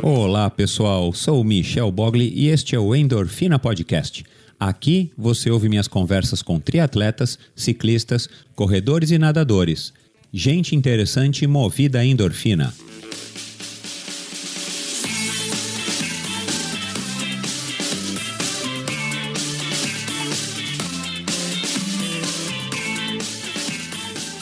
Olá pessoal, sou o Michel Bogli e este é o Endorfina Podcast. Aqui você ouve minhas conversas com triatletas, ciclistas, corredores e nadadores. Gente interessante movida a endorfina.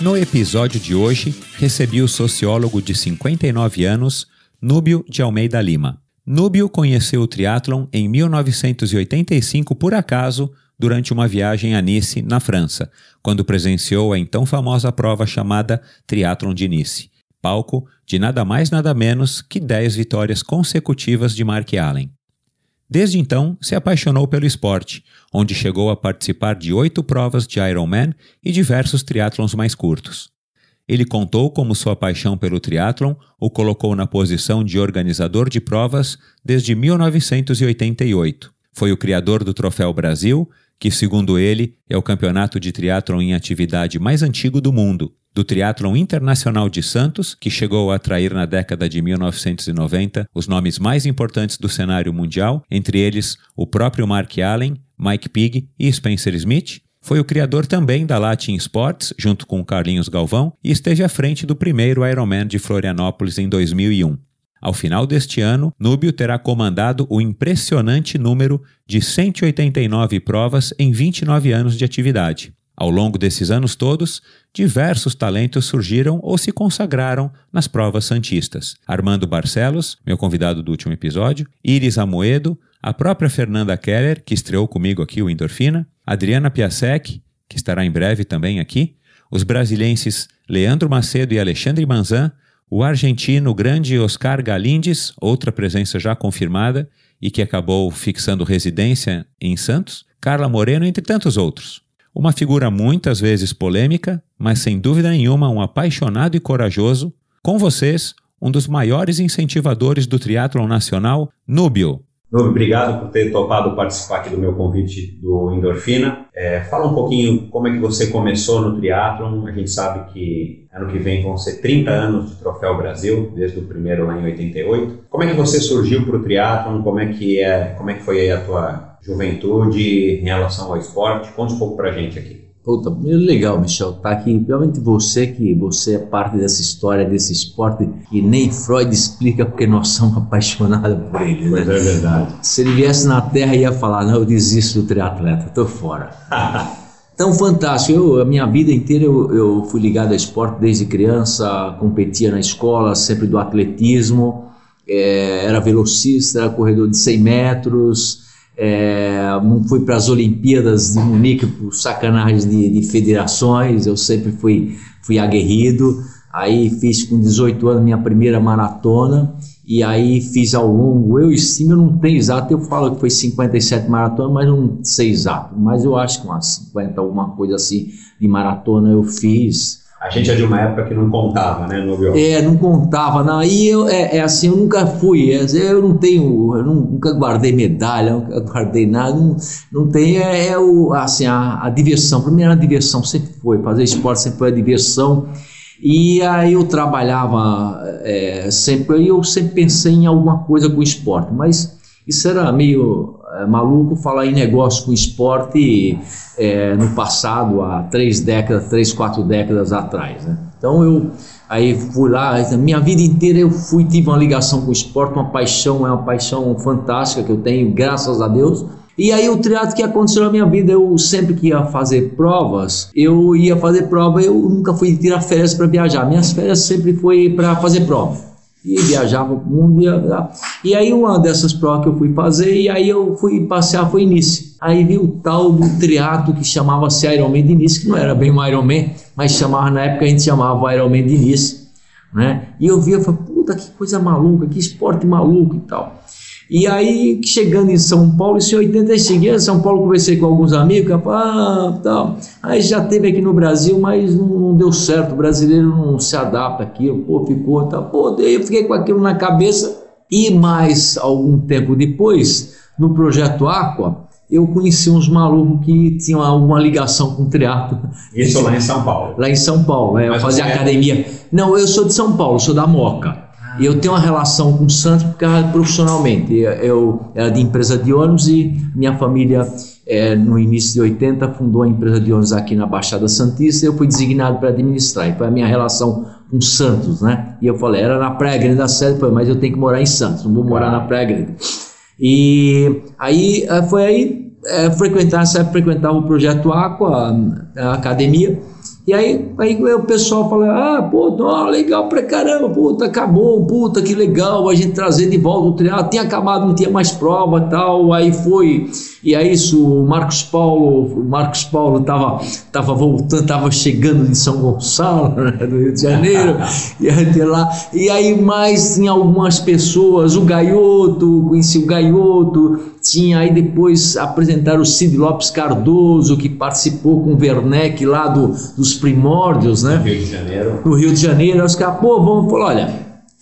No episódio de hoje, recebi o sociólogo de 59 anos, Núbio de Almeida Lima. Núbio conheceu o triatlon em 1985 por acaso, durante uma viagem a Nice, na França, quando presenciou a então famosa prova chamada Triatlon de Nice, palco de nada mais nada menos que 10 vitórias consecutivas de Mark Allen. Desde então, se apaixonou pelo esporte, onde chegou a participar de 8 provas de Ironman e diversos triatlons mais curtos. Ele contou como sua paixão pelo triatlon o colocou na posição de organizador de provas desde 1988. Foi o criador do Troféu Brasil, que, segundo ele, é o campeonato de triatlon em atividade mais antigo do mundo, do Triatlon Internacional de Santos, que chegou a atrair na década de 1990 os nomes mais importantes do cenário mundial, entre eles o próprio Mark Allen, Mike Pigg e Spencer Smith. Foi o criador também da Latin Sports, junto com Carlinhos Galvão, e esteve à frente do primeiro Ironman de Florianópolis em 2001. Ao final deste ano, Núbio terá comandado o impressionante número de 189 provas em 29 anos de atividade. Ao longo desses anos todos, diversos talentos surgiram ou se consagraram nas provas santistas. Armando Barcelos, meu convidado do último episódio, Iris Amoedo, a própria Fernanda Keller, que estreou comigo aqui o Endorfina, Adriana Piasek, que estará em breve também aqui, os brasilenses Leandro Macedo e Alexandre Manzan, o argentino grande Oscar Galindes, outra presença já confirmada e que acabou fixando residência em Santos, Carla Moreno, entre tantos outros. Uma figura muitas vezes polêmica, mas sem dúvida nenhuma um apaixonado e corajoso. Com vocês, um dos maiores incentivadores do triatlon nacional, Núbio. Núbio, obrigado por ter topado participar aqui do meu convite do Endorfina. Fala um pouquinho como é que você começou no triatlon. A gente sabe que ano que vem vão ser 30 anos de Troféu Brasil, desde o primeiro lá em 88. Como é que você surgiu para o triatlon? Como é que foi a tua juventude em relação ao esporte? Conta um pouco pra gente aqui. Puta, legal, Michel, tá aqui, realmente você é parte dessa história, desse esporte que nem Freud explica porque nós somos apaixonados por ele, né? Mas é verdade. Se ele viesse na Terra ia falar, não, eu desisto do triatleta, tô fora. Então, fantástico, a minha vida inteira eu fui ligado ao esporte desde criança, competia na escola, sempre do atletismo, era velocista, era corredor de 100 metros, não fui para as Olimpíadas de Munique por sacanagens de federações, eu sempre fui aguerrido. Aí fiz com 18 anos minha primeira maratona e aí fiz ao longo, eu estimo, eu não tenho exato, eu falo que foi 57 maratonas, mas não sei exato, mas eu acho que umas 50, alguma coisa assim de maratona eu fiz. A gente é de uma época que não contava, né, Núbio? Não contava, não. E assim, eu nunca fui, eu nunca guardei medalha, nunca guardei nada, não tem, assim, a diversão, para mim era a diversão, sempre foi, fazer esporte sempre foi a diversão. E aí eu trabalhava sempre, eu sempre pensei em alguma coisa com esporte, mas isso era meio maluco falar em negócio com esporte no passado, há 3, 4 décadas atrás, né? Então eu aí fui lá, minha vida inteira tive uma ligação com o esporte, uma paixão fantástica que eu tenho, graças a Deus. E aí o triatlo que aconteceu na minha vida, eu sempre que ia fazer provas, eu nunca fui tirar férias para viajar, minhas férias sempre foi para fazer prova. E viajava pro mundo, e aí uma dessas provas que eu fui fazer, e aí eu fui passear, foi em Nice. Aí vi o tal do triatlo que chamava-se Ironman de Nice, que não era bem um Ironman, mas na época a gente chamava Ironman de Nice, né? E eu falei, puta, que coisa maluca, que esporte maluco e tal. E aí, chegando em São Paulo, isso em 85, em São Paulo conversei com alguns amigos, tal. Aí já teve aqui no Brasil, mas não deu certo, o brasileiro não se adapta àquilo, ficou, daí eu fiquei com aquilo na cabeça. E mais algum tempo depois, no Projeto Aqua, eu conheci uns malucos que tinham alguma ligação com triatlo. Isso lá em São Paulo? Lá em São Paulo, eu fazia academia. Não, eu sou de São Paulo, sou da Moca. E eu tenho uma relação com o Santos profissionalmente. Eu era de empresa de ônibus e minha família, no início de 80, fundou a empresa de ônibus aqui na Baixada Santista e eu fui designado para administrar. E foi a minha relação com Santos, né? E eu falei, era na Praia Grande da Sé, mas eu tenho que morar em Santos, não vou morar na Praia Grande. E aí foi aí frequentava o Projeto Aqua, a academia. E aí o pessoal fala, legal pra caramba, puta, acabou, puta, que legal, a gente trazer de volta o triatlo, tinha acabado, não tinha mais prova e tal, aí foi, e aí isso, o Marcos Paulo tava voltando, tava chegando de São Gonçalo, né, do Rio de Janeiro, e aí mais tinha algumas pessoas, conheci o Gaioto, tinha aí depois apresentaram o Cid Lopes Cardoso, que participou com o Werneck lá dos primórdios, né? No Rio de Janeiro. Os caras, vamos falar, olha,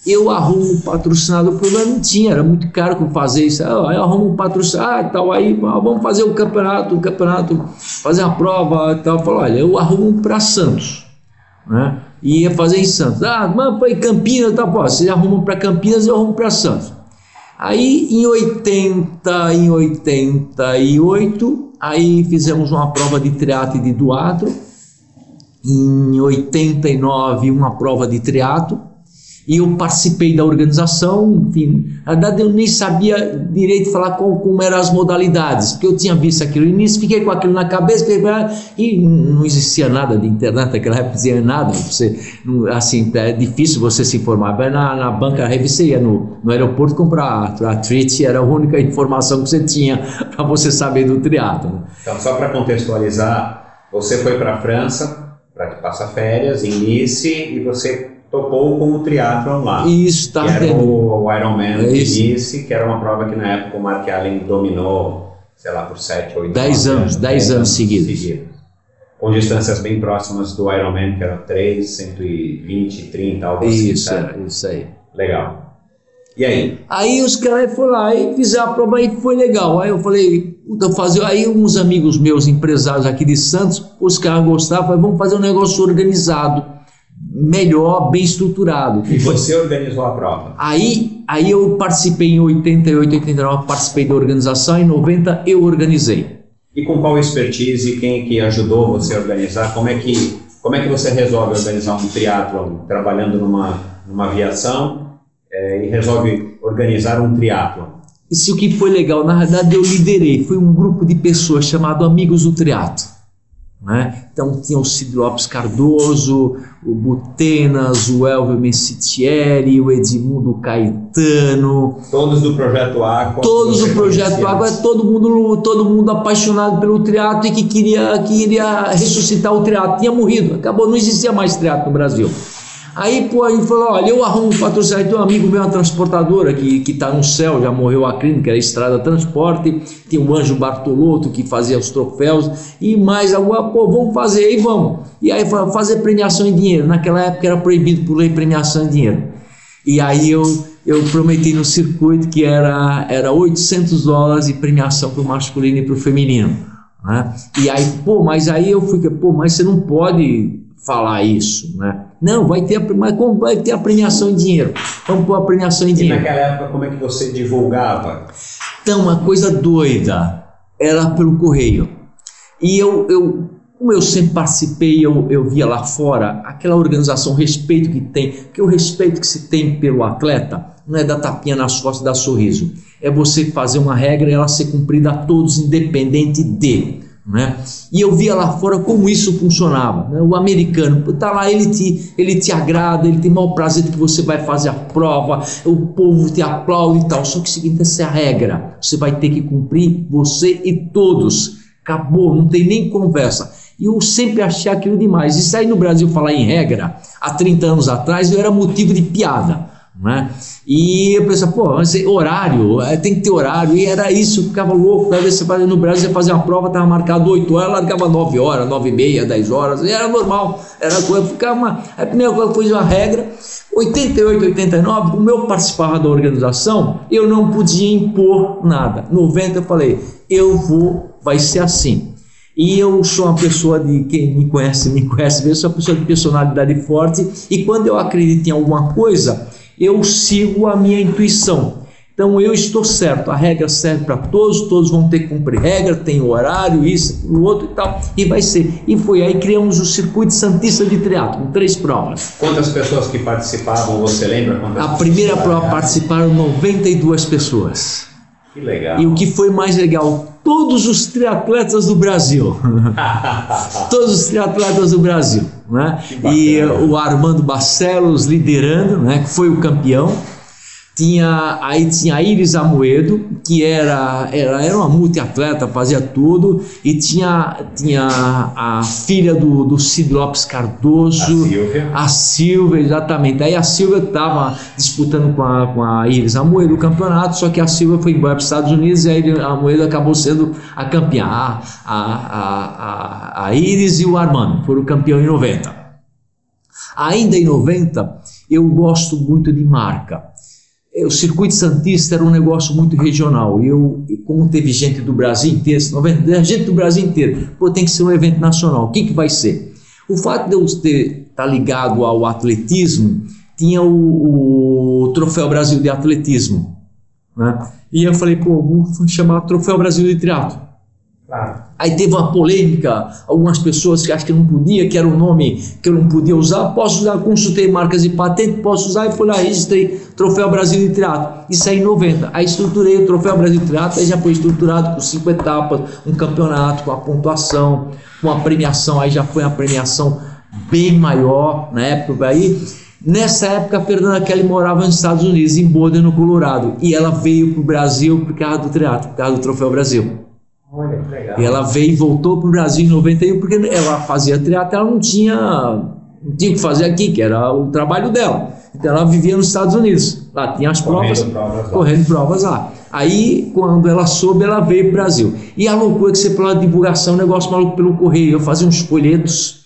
eu arrumo um patrocinador, o problema não tinha, era muito caro fazer isso. Eu arrumo um patrocinador, tal, aí vamos fazer um campeonato, fazer uma prova, tal. Eu falo, olha, eu arrumo para Santos, né? E ia fazer em Santos. Mas foi Campinas, tal, vocês arrumam para Campinas, eu arrumo para Santos. Aí em 88, aí fizemos uma prova de triatlo e de duatlo. Em 89, uma prova de triatlo. E eu participei da organização, enfim, na verdade eu nem sabia direito falar como eram as modalidades, porque eu tinha visto aquilo no início, fiquei com aquilo na cabeça, e não existia nada de internet, naquela época não existia nada, assim, é difícil você se informar. Na banca, aí você ia no aeroporto comprar a Treat, era a única informação que você tinha para você saber do triatlo. Então, só para contextualizar, você foi para a França para passar férias em Nice e você topou com o triatlon lá. Isso, tá. Que era o Ironman de Nice, que era uma prova que na época o Mark Allen dominou, sei lá, por 7, 8 anos. 10 anos seguidos. Com distâncias bem próximas do Ironman, que eram 3, 120, 30, algo assim. Isso aí. Legal. E aí? Aí os caras foram lá e fizeram a prova e foi legal. Aí eu falei, aí uns amigos meus, empresários aqui de Santos, os caras gostavam, falaram, vamos fazer um negócio organizado, melhor, bem estruturado. E você organizou a prova? Aí eu participei em 88, 89, participei da organização, em 90 eu organizei. E com qual expertise, quem que ajudou você a organizar? Como é que você resolve organizar um triatlon trabalhando numa aviação e resolve organizar um triatlon? Isso que foi legal, na verdade eu liderei, foi um grupo de pessoas chamado Amigos do Triatlo. Né? Então tinha o Cid Lopes Cardoso, o Butenas, o Elvio Messitieri, o Edmundo Caetano, todos do Projeto Aqua. Todos do Projeto Aqua, todo mundo apaixonado pelo triatlo e que queria ressuscitar o triatlo. Tinha morrido, acabou, não existia mais triatlo no Brasil. Aí, ele falou, olha, eu arrumo um patrocinador, tem um amigo meu, uma transportadora que está no céu, já morreu a clínica, era Estrada Transporte, tem o Anjo Bartolotto que fazia os troféus, e mais alguma, vamos fazer, aí vamos. E aí, fazer premiação em dinheiro, naquela época era proibido por lei premiação em dinheiro. E aí eu prometi no circuito que era $800 de premiação para o masculino e para o feminino. Né? E aí, mas aí eu fiquei, mas você não pode falar isso, né? Não, mas como vai ter a premiação em dinheiro? Vamos pôr a premiação em dinheiro. E naquela época, como é que você divulgava? Então, uma coisa doida, era pelo correio. E como eu sempre participei, eu via lá fora, aquela organização, o respeito que tem, porque o respeito que se tem pelo atleta não é dar tapinha nas costas e dar sorriso. É você fazer uma regra e ela ser cumprida a todos, independente de... Né? E eu via lá fora como isso funcionava, né? O americano tá lá, ele te agrada, ele tem o maior prazer de que você vai fazer a prova, o povo te aplaude e tal, só que o seguinte, essa é a regra, você vai ter que cumprir, você e todos, acabou, não tem nem conversa. E eu sempre achei aquilo demais. Isso aí no Brasil, falar em regra, há 30 anos atrás, eu era motivo de piada, né? E eu pensava, pô, mas horário, tem que ter horário, e era isso, eu ficava louco. Às vezes você fazia no Brasil, você fazia uma prova, estava marcado 8 horas, largava 9 horas, 9 e meia, 10 horas, e era normal, era coisa, ficava a primeira coisa que foi uma regra. 88, 89, como eu participava da organização, eu não podia impor nada. 90 eu falei, vai ser assim. E eu sou uma pessoa de, quem me conhece, eu sou uma pessoa de personalidade forte, e quando eu acredito em alguma coisa, eu sigo a minha intuição. Então eu estou certo, a regra serve para todos, todos vão ter que cumprir regra, tem horário, isso, o outro e tal, e vai ser. E foi aí que criamos o Circuito Santista de Triatlo, com 3 provas. Quantas pessoas que participavam, você lembra? A primeira prova participaram 92 pessoas. Que legal. E o que foi mais legal, todos os triatletas do Brasil. Todos os triatletas do Brasil, né? E o Armando Barcelos liderando, né? Que foi o campeão. Aí tinha a Iris Amoedo, que era uma multiatleta, fazia tudo, e tinha a filha do Cid Lopes Cardoso, a Silvia, exatamente. Aí a Silvia estava disputando com a Iris Amoedo o campeonato, só que a Silvia foi embora para os Estados Unidos e a Iris Amoedo acabou sendo a campeã. A Iris e o Armando foram campeão em 90. Ainda em 90, eu gosto muito de marca. O Circuito Santista era um negócio muito regional. Como teve gente do Brasil inteiro, gente do Brasil inteiro, pô, tem que ser um evento nacional. O que vai ser? O fato de eu estar ligado ao atletismo, tinha o Troféu Brasil de Atletismo, né? E eu falei, pô, vou chamar Troféu Brasil de Triatlo. Claro. Aí teve uma polêmica, algumas pessoas que acham que não podia, que era um nome que eu não podia usar. Posso usar, consultei marcas de patente, posso usar, e fui lá, registrei Troféu Brasil de Triatlo. Isso aí em 90. Aí estruturei o Troféu Brasil de Triatlo, aí já foi estruturado com 5 etapas, um campeonato, com a pontuação, com a premiação, aí já foi uma premiação bem maior na época aí. Nessa época a Fernanda Kelly morava nos Estados Unidos, em Boulder, no Colorado, e ela veio para o Brasil por causa do triatlo, por causa do Troféu Brasil. Olha, que legal. E ela veio e voltou para o Brasil em 91, porque ela fazia triatlo, ela não tinha o que fazer aqui, que era o trabalho dela. Então ela vivia nos Estados Unidos, lá tinha as provas, correndo provas lá. Aí, quando ela soube, ela veio para o Brasil. E a loucura que você falou da divulgação, um negócio maluco pelo correio. Eu fazia uns folhetos,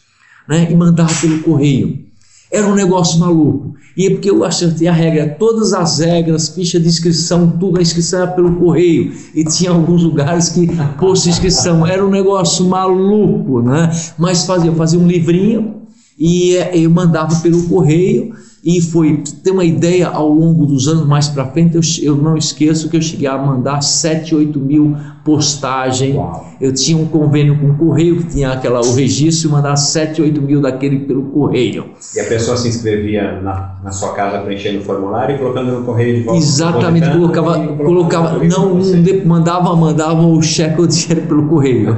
né, e mandava pelo correio. Era um negócio maluco. E é porque eu acertei a regra, todas as regras, ficha de inscrição, tudo, a inscrição era pelo correio. E tinha alguns lugares que posto inscrição. Era um negócio maluco, né? Mas eu fazia um livrinho e eu mandava pelo correio. E foi, ter uma ideia, ao longo dos anos mais para frente, eu não esqueço que eu cheguei a mandar 7, 8 mil postagens. Eu tinha um convênio com o correio, que tinha o registro, e mandava 7, 8 mil daquele pelo correio. E a pessoa se inscrevia na sua casa preenchendo o formulário e colocando no correio de volta? Exatamente, mandava o cheque ou dinheiro pelo correio.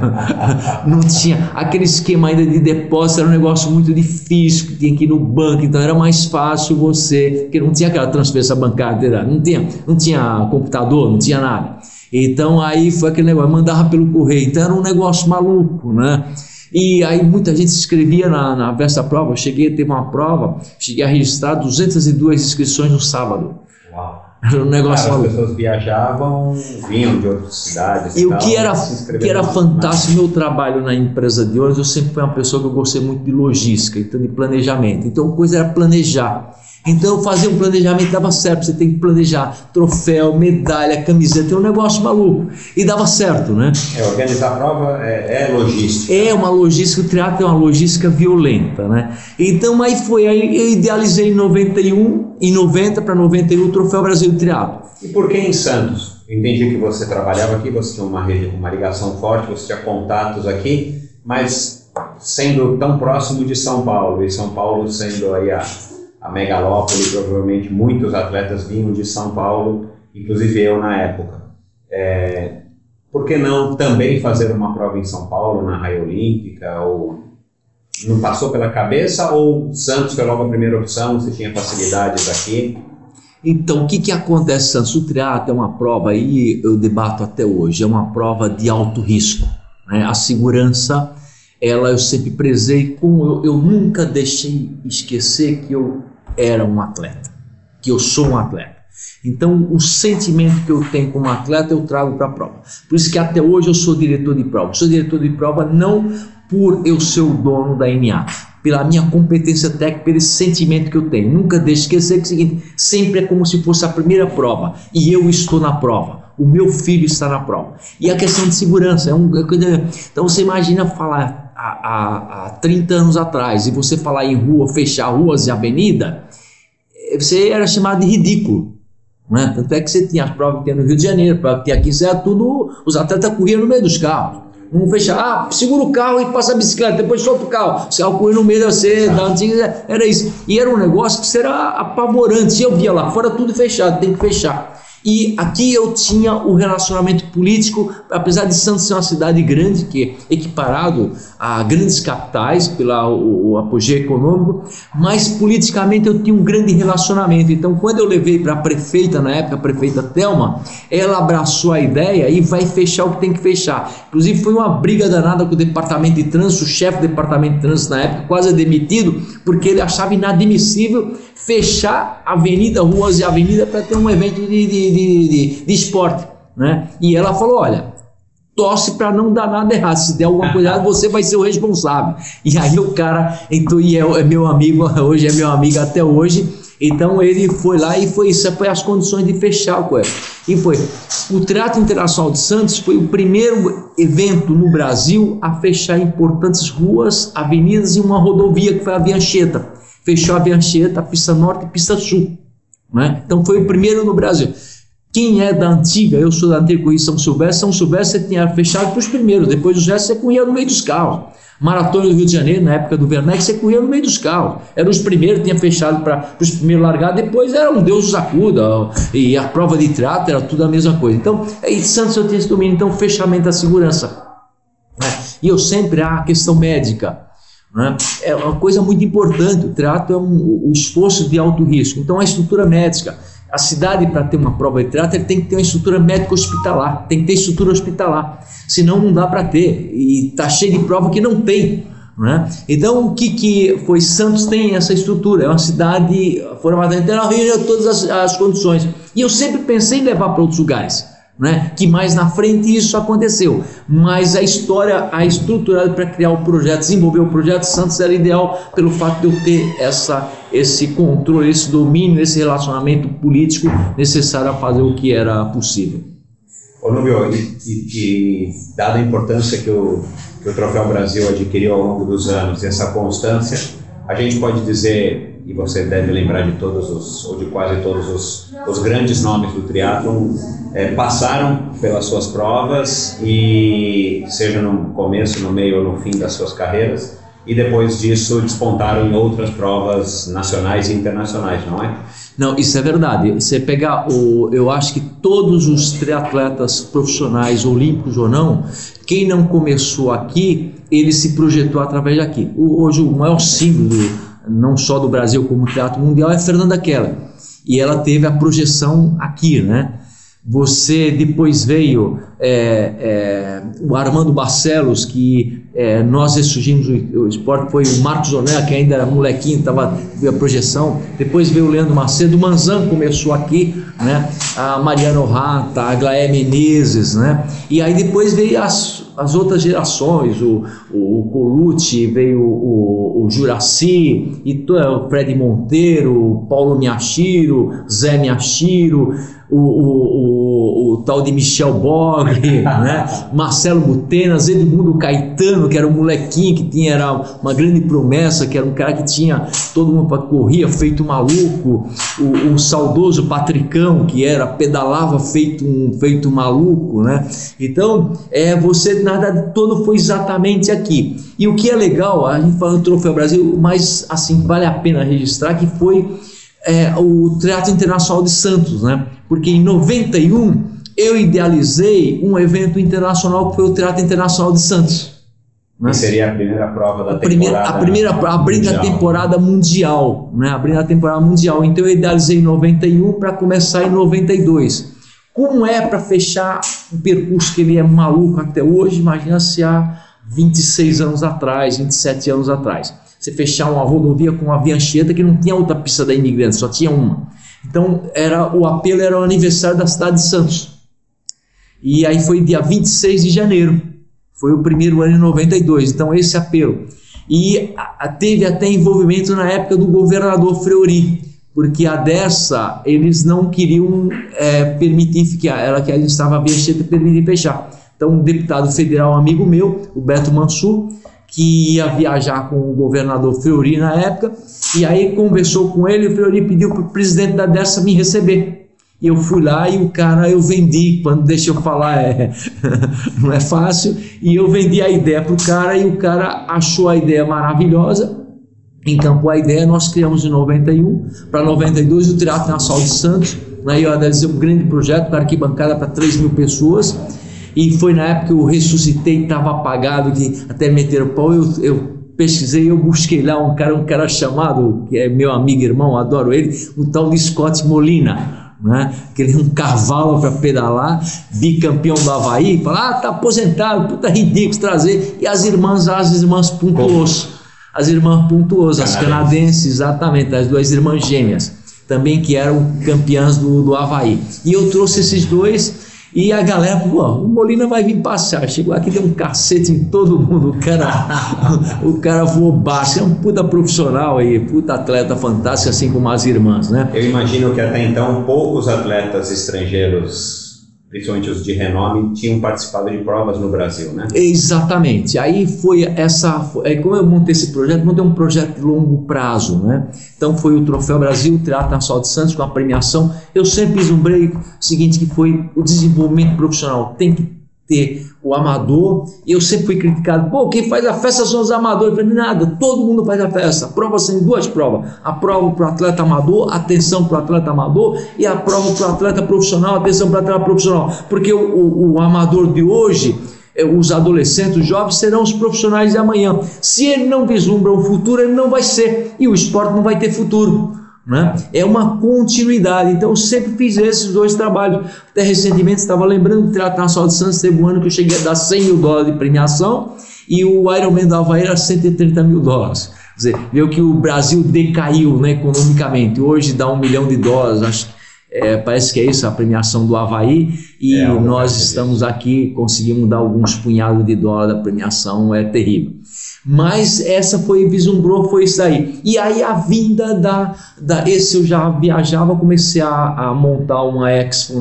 Não tinha aquele esquema ainda de depósito, era um negócio muito difícil, que tinha que ir no banco, então era mais fácil porque não tinha aquela transferência bancária, não tinha computador, não tinha nada. Então aí foi aquele negócio, mandava pelo correio, então era um negócio maluco, né? E aí muita gente se inscrevia na véspera da prova. Eu cheguei a ter uma prova, cheguei a registrar 202 inscrições no sábado. Uau. Era um negócio maluco. As pessoas viajavam, vinham de outras cidades. E o que era fantástico, meu trabalho na empresa de ônibus, eu sempre fui uma pessoa que eu gostei muito de logística, então de planejamento. Então a coisa era planejar. Então eu fazia um planejamento, dava certo, você tem que planejar troféu, medalha, camiseta, é um negócio maluco. E dava certo, né? Organizar a prova é logística. É uma logística, o triatlo é uma logística violenta, né? Então aí eu idealizei em 90 para 91 o Troféu Brasil de Triatlo. E por que em Santos? Eu entendi que você trabalhava aqui, você tinha uma rede, uma ligação forte, você tinha contatos aqui, mas sendo tão próximo de São Paulo, e São Paulo sendo aí a megalópole, provavelmente muitos atletas vinham de São Paulo, inclusive eu na época. Por que não também fazer uma prova em São Paulo, na Raia Olímpica? Ou não passou pela cabeça? Ou Santos foi logo a primeira opção, você tinha facilidades aqui? Então, o que acontece, Santos? O triatlo é uma prova, aí eu debato até hoje, é uma prova de alto risco, né? A segurança, eu sempre prezei, eu nunca deixei esquecer que eu era um atleta. que eu sou um atleta. Então, o sentimento que eu tenho como atleta eu trago para a prova. Por isso que até hoje eu sou diretor de prova. Sou diretor de prova não por eu ser o dono da NA, pela minha competência técnica, pelo sentimento que eu tenho. Nunca deixe de esquecer que é o seguinte, sempre é como se fosse a primeira prova e eu estou na prova. O meu filho está na prova. E a questão de segurança. Então você imagina falar há 30 anos atrás e você falar em rua, fechar ruas e avenida, você era chamado de ridículo. Né? Tanto é que você tinha as provas que tinha no Rio de Janeiro, para que aqui era tudo, os atletas corriam no meio dos carros. Não fechar, segura o carro e passa a bicicleta, depois solta o carro. Se correr no meio da você, da antiga, era isso. E era um negócio que era apavorante. Eu via lá fora tudo fechado, tem que fechar. E aqui eu tinha o relacionamento político, apesar de Santos ser uma cidade grande, que é equiparado a grandes capitais pelo apogeu econômico, mas politicamente eu tinha um grande relacionamento. Então quando eu levei para a prefeita, na época a prefeita Thelma, ela abraçou a ideia e vai fechar o que tem que fechar. Inclusive foi uma briga danada com o departamento de trânsito, o chefe do departamento de trânsito na época quase demitido, porque ele achava inadmissível fechar avenida, ruas e avenida para ter um evento de esporte, né? E ela falou, olha, torce para não dar nada errado, se der alguma coisa errada você vai ser o responsável. E aí o cara, então, e é meu amigo, hoje é meu amigo até hoje, então ele foi lá e foi isso, foi as condições de fechar o coisa. E foi, o Triatlo Internacional de Santos foi o primeiro evento no Brasil a fechar importantes ruas, avenidas e uma rodovia que foi a Via Anchieta. Fechou a Via Anchieta, a pista norte e pista sul, né? Então foi o primeiro no Brasil. Quem é da antiga, eu sou da antiga corrida São Silvestre você tinha fechado para os primeiros, depois dos restos você corria no meio dos carros. Maratona do Rio de Janeiro, na época do Werneck, você corria no meio dos carros. Eram os primeiros, tinha fechado para os primeiros largados, depois era um Deus nos acuda, e a prova de triatlo era tudo a mesma coisa. Então, em Santos eu tinha esse domínio, então fechamento da segurança, né? E eu sempre, a questão médica, né? É uma coisa muito importante. O triatlo é um esforço de alto risco, então a estrutura médica, a cidade para ter uma prova de triatlo tem que ter uma estrutura médica hospitalar, tem que ter estrutura hospitalar, senão não dá para ter, e está cheio de prova que não tem, né? Então o que foi? Santos tem essa estrutura, é uma cidade formada, então ela reúne todas as condições, e eu sempre pensei em levar para outros lugares, né? Que mais na frente isso aconteceu, mas a história, a estruturada para criar o projeto, desenvolver o projeto Santos era ideal pelo fato de eu ter esse controle, esse domínio, esse relacionamento político necessário a fazer o que era possível. Ô Núbio, e dada a importância que o Troféu Brasil adquiriu ao longo dos anos, essa constância, a gente pode dizer, e você deve lembrar de todos ou de quase todos os grandes nomes do triatlon, passaram pelas suas provas, e seja no começo, no meio ou no fim das suas carreiras, e depois disso despontaram em outras provas nacionais e internacionais, não é? Não, isso é verdade. Você pegar eu acho que todos os triatletas profissionais, olímpicos ou não, quem não começou aqui, ele se projetou através daqui. Hoje o maior símbolo, não só do Brasil como do triatlo mundial, é Fernanda Keller. E ela teve a projeção aqui, né? Você depois veio o Armando Barcelos, que nós ressurgimos o esporte, foi o Marcos Oné, que ainda era molequinho, viu a projeção. Depois veio o Leandro Macedo, o Manzan começou aqui, né? A Mariana Rata, a Glaé Menezes, né? E aí depois veio as outras gerações, o Colucci, veio o Juraci, e o Fred Monteiro, o Paulo Miyashiro, Zé Miyashiro, o tal de Michel Bog, né? Marcelo Butenas, Edmundo Caetano, que era um molequinho que era uma grande promessa, que era um cara que tinha todo mundo para corria feito maluco, o saudoso Patricão, que pedalava feito maluco, né? Então você nada todo foi exatamente aqui. E o que é legal, a gente fala do Troféu Brasil, mas assim vale a pena registrar que foi o Triatlo Internacional de Santos, né? Porque em 91 eu idealizei um evento internacional que foi o Triatlo Internacional de Santos, né? Que seria a primeira prova da temporada. Abrindo a temporada mundial, né? Abrindo a temporada mundial. Então eu idealizei em 91 para começar em 92. Como para fechar um percurso que ele é maluco até hoje, imagina se há 26 anos atrás, 27 anos atrás. Você fechar uma rodovia com uma Via Anchieta que não tinha outra pista da Imigrante, só tinha uma. Então o apelo era o aniversário da cidade de Santos. E aí foi dia 26 de janeiro, foi o primeiro ano em 92, então esse apelo. E teve até envolvimento na época do governador Fleury, porque a dessa eles não queriam permitir que a gente estava fechando, permitir fechar. Então um deputado federal amigo meu, o Beto Mansur, que ia viajar com o governador Fleury na época, e aí conversou com ele, e o Fleury pediu para o presidente da dessa me receber. E eu fui lá e o cara eu vendi, quando deixa eu falar não é fácil, e eu vendi a ideia para o cara, e o cara achou a ideia maravilhosa, encampou a ideia, nós criamos em 91, para 92 o Teatro Nacional de Santos, né, eu ia dizer um grande projeto, com arquibancada para 3.000 pessoas, e foi na época que eu ressuscitei, estava apagado, que até meteram o pau, eu pesquisei, eu busquei lá um cara chamado, que é meu amigo, irmão, adoro ele, o tal de Scott Molina, né? Que ele é um cavalo para pedalar, bicampeão do Avaí, fala, tá aposentado, puta ridículo trazer, e as irmãs pontuous, as canadenses, exatamente, as duas irmãs gêmeas, também que eram campeãs do Avaí, e eu trouxe esses dois, e a galera, pô, o Molina vai vir passear, chegou aqui, deu um cacete em todo mundo, o cara voou baixo, é um puta profissional aí, puta atleta fantástico, assim como as irmãs, né? Eu imagino que até então poucos atletas estrangeiros, principalmente os de renome, tinham participado de provas no Brasil, né? Exatamente, aí foi como eu montei esse projeto, montei um projeto de longo prazo, né? Então foi o Troféu Brasil, o Teatro Nacional de Santos, com a premiação. Eu sempre vislumbrei o seguinte, que foi o desenvolvimento profissional, tem que ter o amador, e eu sempre fui criticado, pô, quem faz a festa são os amadores. Eu falei, nada, todo mundo faz a festa, a prova são duas provas, a prova para o atleta amador, atenção para o atleta amador, e a prova para o atleta profissional, atenção para o atleta profissional, porque o amador de hoje, os adolescentes, os jovens serão os profissionais de amanhã. Se ele não vislumbra um futuro, ele não vai ser, e o esporte não vai ter futuro, né? É uma continuidade. Então eu sempre fiz esses dois trabalhos. Até recentemente estava lembrando que o Teatro Nacional de Santos teve um ano que eu cheguei a dar $100 mil de premiação, e o Ironman do Avaí era $130 mil. Quer dizer, viu que o Brasil decaiu, né, economicamente. Hoje dá $1 milhão, acho. Parece que é isso a premiação do Avaí, e nós estamos aqui, conseguimos dar alguns punhados de dólar da premiação, é terrível. Mas essa vislumbrou, foi isso aí. E aí a vinda esse eu já viajava, comecei a montar uma Expo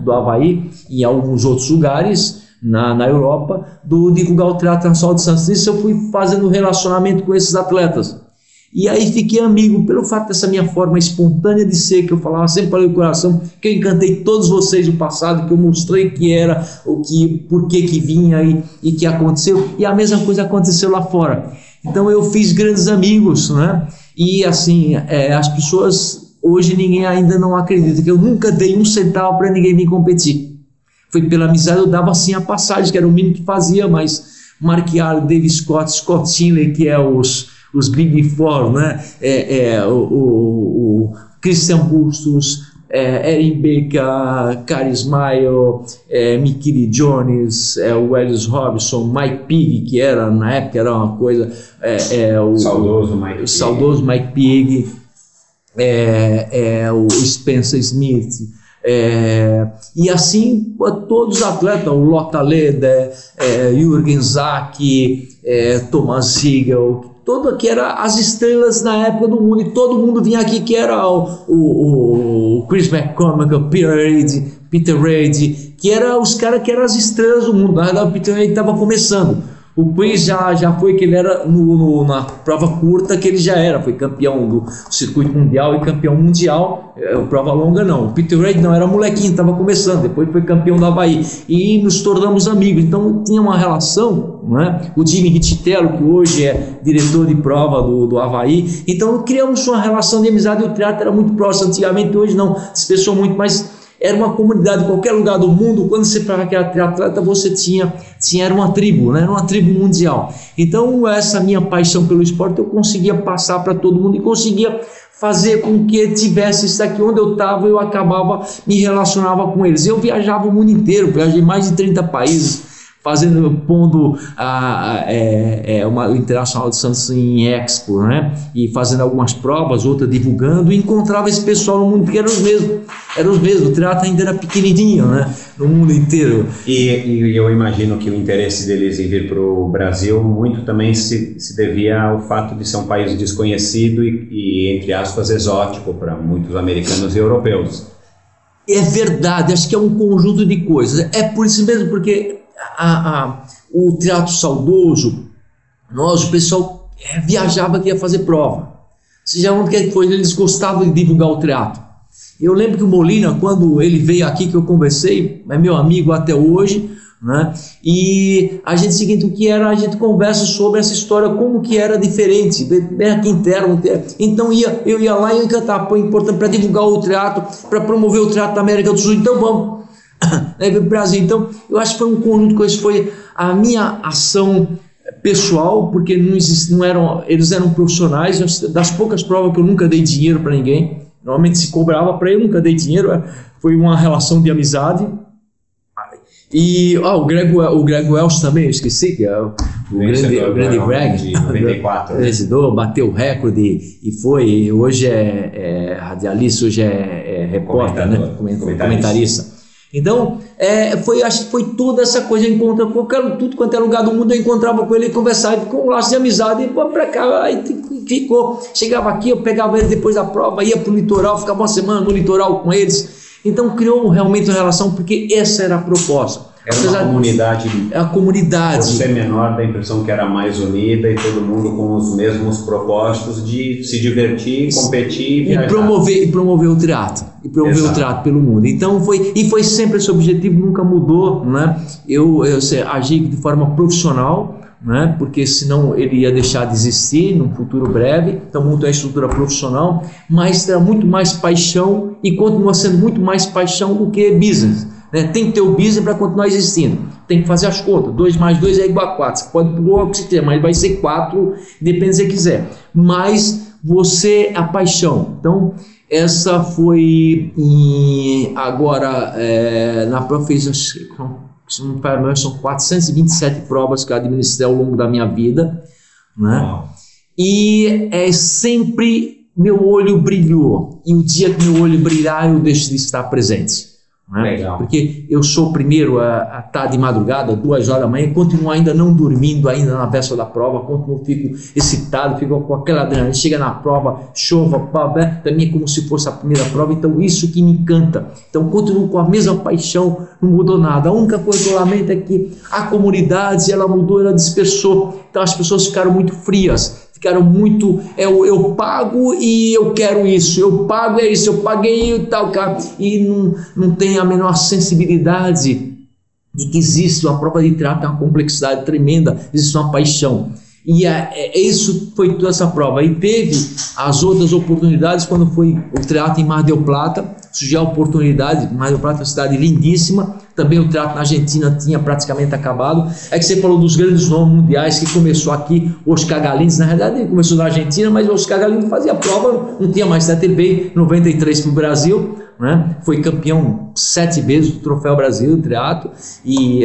do Avaí, em alguns outros lugares, na Europa, divulgar o Teatro Nacional de Santos. Isso eu fui fazendo relacionamento com esses atletas. E aí fiquei amigo, pelo fato dessa minha forma espontânea de ser, que eu falava sempre para o coração, que eu encantei todos vocês no passado, que eu mostrei que era, por que vinha e que aconteceu, e a mesma coisa aconteceu lá fora. Então eu fiz grandes amigos, né? E assim, as pessoas, hoje ninguém ainda não acredita que eu nunca dei um centavo para ninguém vir competir. Foi pela amizade, eu dava assim a passagem, que era o mínimo que fazia, mas Mark Allen, Dave Scott, Scott Tinley, que é os Big Four, né? O Christian Bustos, Erin Baker, Cary Smile, Mikili Jones, o Ellis Robinson, Mike Pigg, que era na época era uma coisa, o saudoso Mike Pigg, o Spencer Smith, e assim todos os atletas, o Lotta Leder, Jürgen Zak, Thomas Riegel, todo que era as estrelas na época do mundo, e todo mundo vinha aqui, que era o Chris McCormack, o Peter Reid, que eram os caras que eram as estrelas do mundo. Na verdade, o Peter Reid estava começando. O Chris já foi, que ele era na prova curta, que ele já foi campeão do circuito mundial e campeão mundial, prova longa não. O Peter Reid não, era molequinho, estava começando, depois foi campeão do Avaí, e nos tornamos amigos. Então tinha uma relação, né? O Jimmy Rittitello, que hoje é diretor de prova do Avaí, então criamos uma relação de amizade, e o teatro era muito próximo. Antigamente, hoje não, se espessou muito, mas era uma comunidade em qualquer lugar do mundo. Quando você falava que era triatleta, você era uma tribo, né? Era uma tribo mundial. Então essa minha paixão pelo esporte eu conseguia passar para todo mundo, e conseguia fazer com que tivesse isso aqui. Onde eu estava, eu acabava, me relacionava com eles. Eu viajava o mundo inteiro, viajei mais de 30 países, pondo o Internacional de Santos em Expo, né? E fazendo algumas provas, outras divulgando, e encontrava esse pessoal no mundo, que eram os mesmos, o triatlo ainda era pequenininho, né? No mundo inteiro. E eu imagino que o interesse deles em vir para o Brasil muito também se devia ao fato de ser um país desconhecido e entre aspas, exótico para muitos americanos e europeus. É verdade, acho que é um conjunto de coisas. É por isso mesmo, porque o triatlo saudoso, o pessoal viajava que ia fazer prova. Seja onde quer que foi, eles gostavam de divulgar o triatlo. Eu lembro que o Molina, quando ele veio aqui, que eu conversei, é meu amigo até hoje, né? E a gente conversa sobre essa história, como que era diferente, bem aqui interno. Então eu ia lá e encantar, foi importante para divulgar o triatlo, para promover o triatlo da América do Sul, então vamos. Brasil. Então eu acho que foi um conjunto de coisas, foi a minha ação pessoal, porque eles eram profissionais. Das poucas provas que eu nunca dei dinheiro para ninguém, normalmente se cobrava para eu, nunca dei dinheiro, foi uma relação de amizade. E o Greg Welch também, eu esqueci, que é o grande Greg de 94, bateu o recorde e hoje é radialista, hoje é repórter, né? Comentarista. Então, acho que foi toda essa coisa, tudo quanto é lugar do mundo eu encontrava com ele e conversava, com um laço de amizade, e para cá, aí ficou. Chegava aqui, eu pegava ele depois da prova, ia para o litoral, ficava uma semana no litoral com eles. Então criou realmente uma relação, porque essa era a proposta. Era uma comunidade. A comunidade. Por ser menor, dá a impressão que era mais unida e todo mundo com os mesmos propósitos de se divertir, competir e viajar. E promover o triatlo. E promover o triatlo pelo mundo. Então foi sempre esse objetivo, nunca mudou, né? Eu agi de forma profissional, né? Porque senão ele ia deixar de existir num futuro breve. Então montou a estrutura profissional, mas era muito mais paixão e continua sendo muito mais paixão do que business, né? Tem que ter o business para continuar existindo, tem que fazer as contas, 2 mais 2 é igual a 4, você pode pôr o que você quiser, mas vai ser 4, depende se você quiser, mas a paixão. Então essa foi agora na prova fez, são 427 provas que eu administrei ao longo da minha vida, né? E sempre meu olho brilhou, e o dia que meu olho brilhar eu deixo de estar presente, né? Legal. Porque eu sou o primeiro a estar de madrugada, 2 horas da manhã, continuo ainda não dormindo, ainda na véspera da prova, fico excitado, fico com aquela adrenalina, chega na prova, chova, também é como se fosse a primeira prova. Então isso que me encanta, então continuo com a mesma paixão, não mudou nada. A única coisa que eu lamento é que a comunidade, ela mudou, ela dispersou, então as pessoas ficaram muito frias, ficaram muito, eu pago e eu quero isso, eu pago é isso, eu paguei e tal, cara, e não tem a menor sensibilidade de que existe uma prova de triatlo, tem uma complexidade tremenda, existe uma paixão. E isso foi toda essa prova. E teve as outras oportunidades quando foi o triatlo em Mar del Plata, surgiu a oportunidade. Mar del Plata é uma cidade lindíssima, também o triatlo na Argentina tinha praticamente acabado. É que você falou dos grandes nomes mundiais, que começou aqui, o Oscar Galíndez, na realidade ele começou na Argentina, mas o Oscar Galíndez fazia prova, não tinha mais triatlo, ele veio em 93 para o Brasil, né? Foi campeão 7 vezes do Troféu Brasil, triatlo, e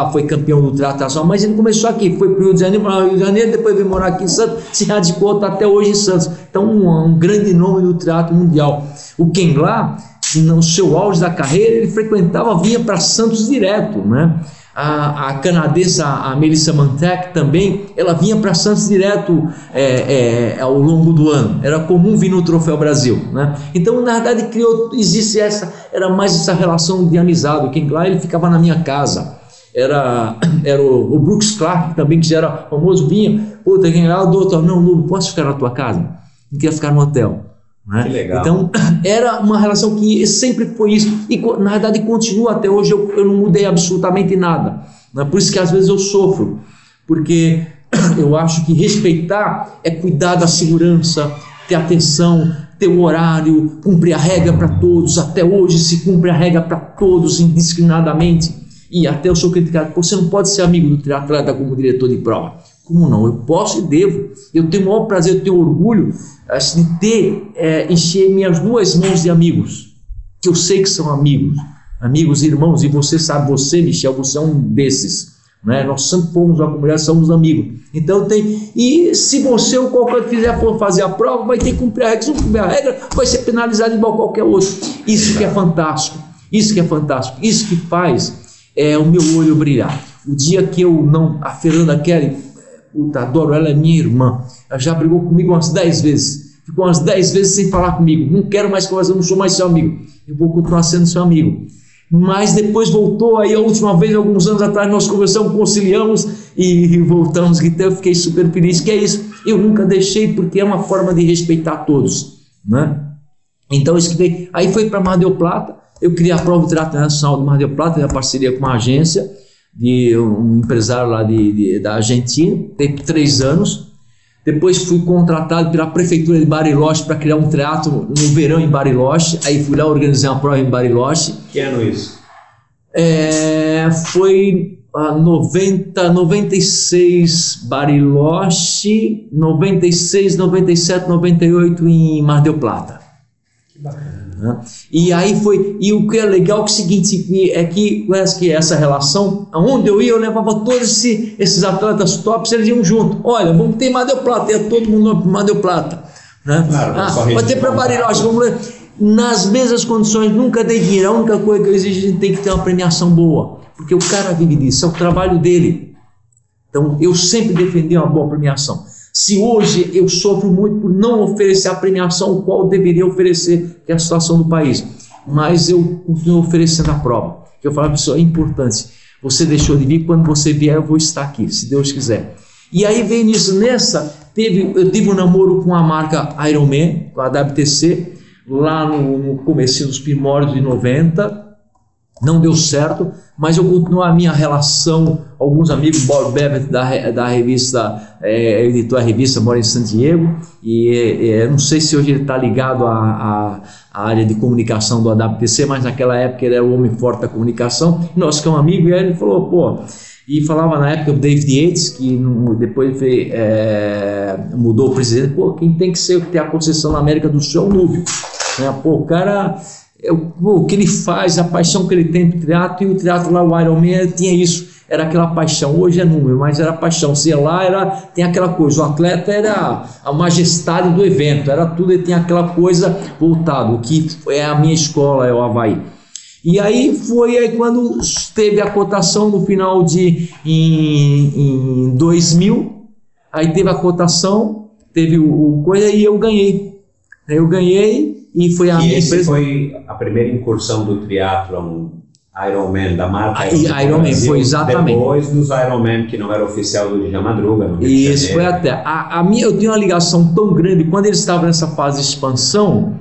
foi campeão do triatlo nacional, mas ele começou aqui, foi para o Rio de Janeiro, depois veio morar aqui em Santos, se radicou, está até hoje em Santos. Então um grande nome do triatlo mundial. O Ken lá, no seu auge da carreira, ele vinha para Santos direto, né? A canadense, a Melissa Mantek também, ela vinha para Santos direto ao longo do ano, era comum vir no Troféu Brasil, né? Então na verdade era mais essa relação de amizade. O Ken lá, ele ficava na minha casa, era o Brooks Clark também, que já era famoso, vinha, Ken lá, doutor, não posso ficar na tua casa, não queria ficar no hotel, né? Que legal. Então era uma relação que sempre foi isso, e na verdade continua até hoje. Eu não mudei absolutamente nada, né? Por isso que às vezes eu sofro, porque eu acho que respeitar é cuidar da segurança, ter atenção, ter o horário, cumprir a regra para todos. Até hoje se cumpre a regra para todos indiscriminadamente, e até eu sou criticado: você não pode ser amigo do triatleta como diretor de prova. Como não? Eu posso e devo. Eu tenho o maior prazer, eu tenho orgulho de encher minhas 2 mãos de amigos, que eu sei que são amigos, amigos, irmãos, e você sabe, você, Michel, você é um desses, né? Nós sempre fomos uma comunidade, somos amigos. Então e se você ou qualquer quiser for fazer a prova, vai ter que cumprir a regra. Se não cumprir a regra, vai ser penalizado igual qualquer outro. Isso que é fantástico, isso que é fantástico, isso que faz o meu olho brilhar. O dia que eu não, a Fernanda Kelly, puta, adoro, ela é minha irmã, ela já brigou comigo umas 10 vezes, ficou umas 10 vezes sem falar comigo, não quero mais conversar, não sou mais seu amigo, eu vou continuar sendo seu amigo. Mas depois voltou, aí a última vez, alguns anos atrás, nós conversamos, conciliamos e voltamos, então eu fiquei super feliz, que é isso, eu nunca deixei, porque é uma forma de respeitar todos, né? Então isso que veio, aí foi para Mar del Plata, eu criei a prova de triatlo nacional de Mar del Plata, em parceria com uma agência, de um empresário lá da Argentina, teve 3 anos, depois fui contratado pela prefeitura de Bariloche para criar um triatlo no verão em Bariloche, aí fui lá organizar uma prova em Bariloche. Que ano isso? Foi 96 Bariloche, 96, 97, 98 em Mar del Plata. Que bacana. E aí foi, e o que é legal é o seguinte, é que essa relação, aonde eu ia, eu levava todos esses atletas tops, eles iam junto. Olha, vamos ter Mar del Plata, ia todo mundo para Mar del Plata, né? Claro, vai ter para Bariloche, vamos ler. Nas mesmas condições, nunca dei dinheiro. A única coisa que eu exijo, a gente tem que ter uma premiação boa, porque o cara vive disso, é o trabalho dele. Então eu sempre defendi uma boa premiação. Se hoje eu sofro muito por não oferecer a premiação qual eu deveria oferecer, que é a situação do país, mas eu continuo oferecendo a prova, que eu falo para a pessoa, é importante, você deixou de vir, quando você vier eu vou estar aqui, se Deus quiser. E aí veio nisso, eu tive um namoro com a marca Ironman, com a WTC, lá no começo dos primórdios de 90, não deu certo, mas eu continuo a minha relação, alguns amigos, Bob Bevet da revista, editou a revista, mora em San Diego, e não sei se hoje ele está ligado à área de comunicação do AWTC, mas naquela época ele era o homem forte da comunicação, nós ficamos amigos, e aí ele falou, e falava na época o David Yates, que depois mudou o presidente, quem tem que ter a concessão na América do Sul é o Núbio, né? O cara... o que ele faz, a paixão que ele tem pro triatlo, e o triatlo lá, o Ironman, tinha isso, era aquela paixão, hoje é número, mas era paixão, se lá tem aquela coisa, o atleta era a majestade do evento, era tudo, ele tinha aquela coisa voltado, que é a minha escola, é o Havaí. E aí foi quando teve a cotação no final em 2000, aí teve a cotação, teve coisa, e eu ganhei, e foi a minha empresa. Foi a primeira incursão do triatlon Ironman, da marca Ironman, foi exatamente. Depois dos Ironman, que não era oficial do Djalma Madruga. Isso, foi até. Eu tinha uma ligação tão grande, quando eles estavam nessa fase de expansão,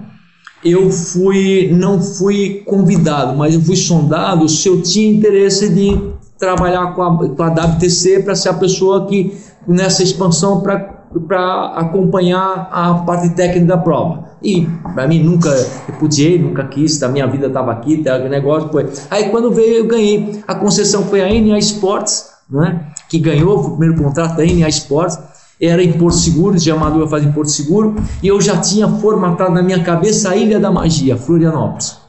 não fui convidado, mas eu fui sondado se eu tinha interesse de trabalhar com a WTC para ser a pessoa que, nessa expansão, para acompanhar a parte técnica da prova. E para mim nunca repudiei, nunca quis, a minha vida estava aqui, o negócio foi. Aí quando veio eu ganhei, a concessão foi a NA Sports, né, que ganhou, foi o primeiro contrato da NA Sports, era em Porto Seguro, de Amador faz em Porto Seguro, e eu já tinha formatado na minha cabeça a Ilha da Magia, Florianópolis.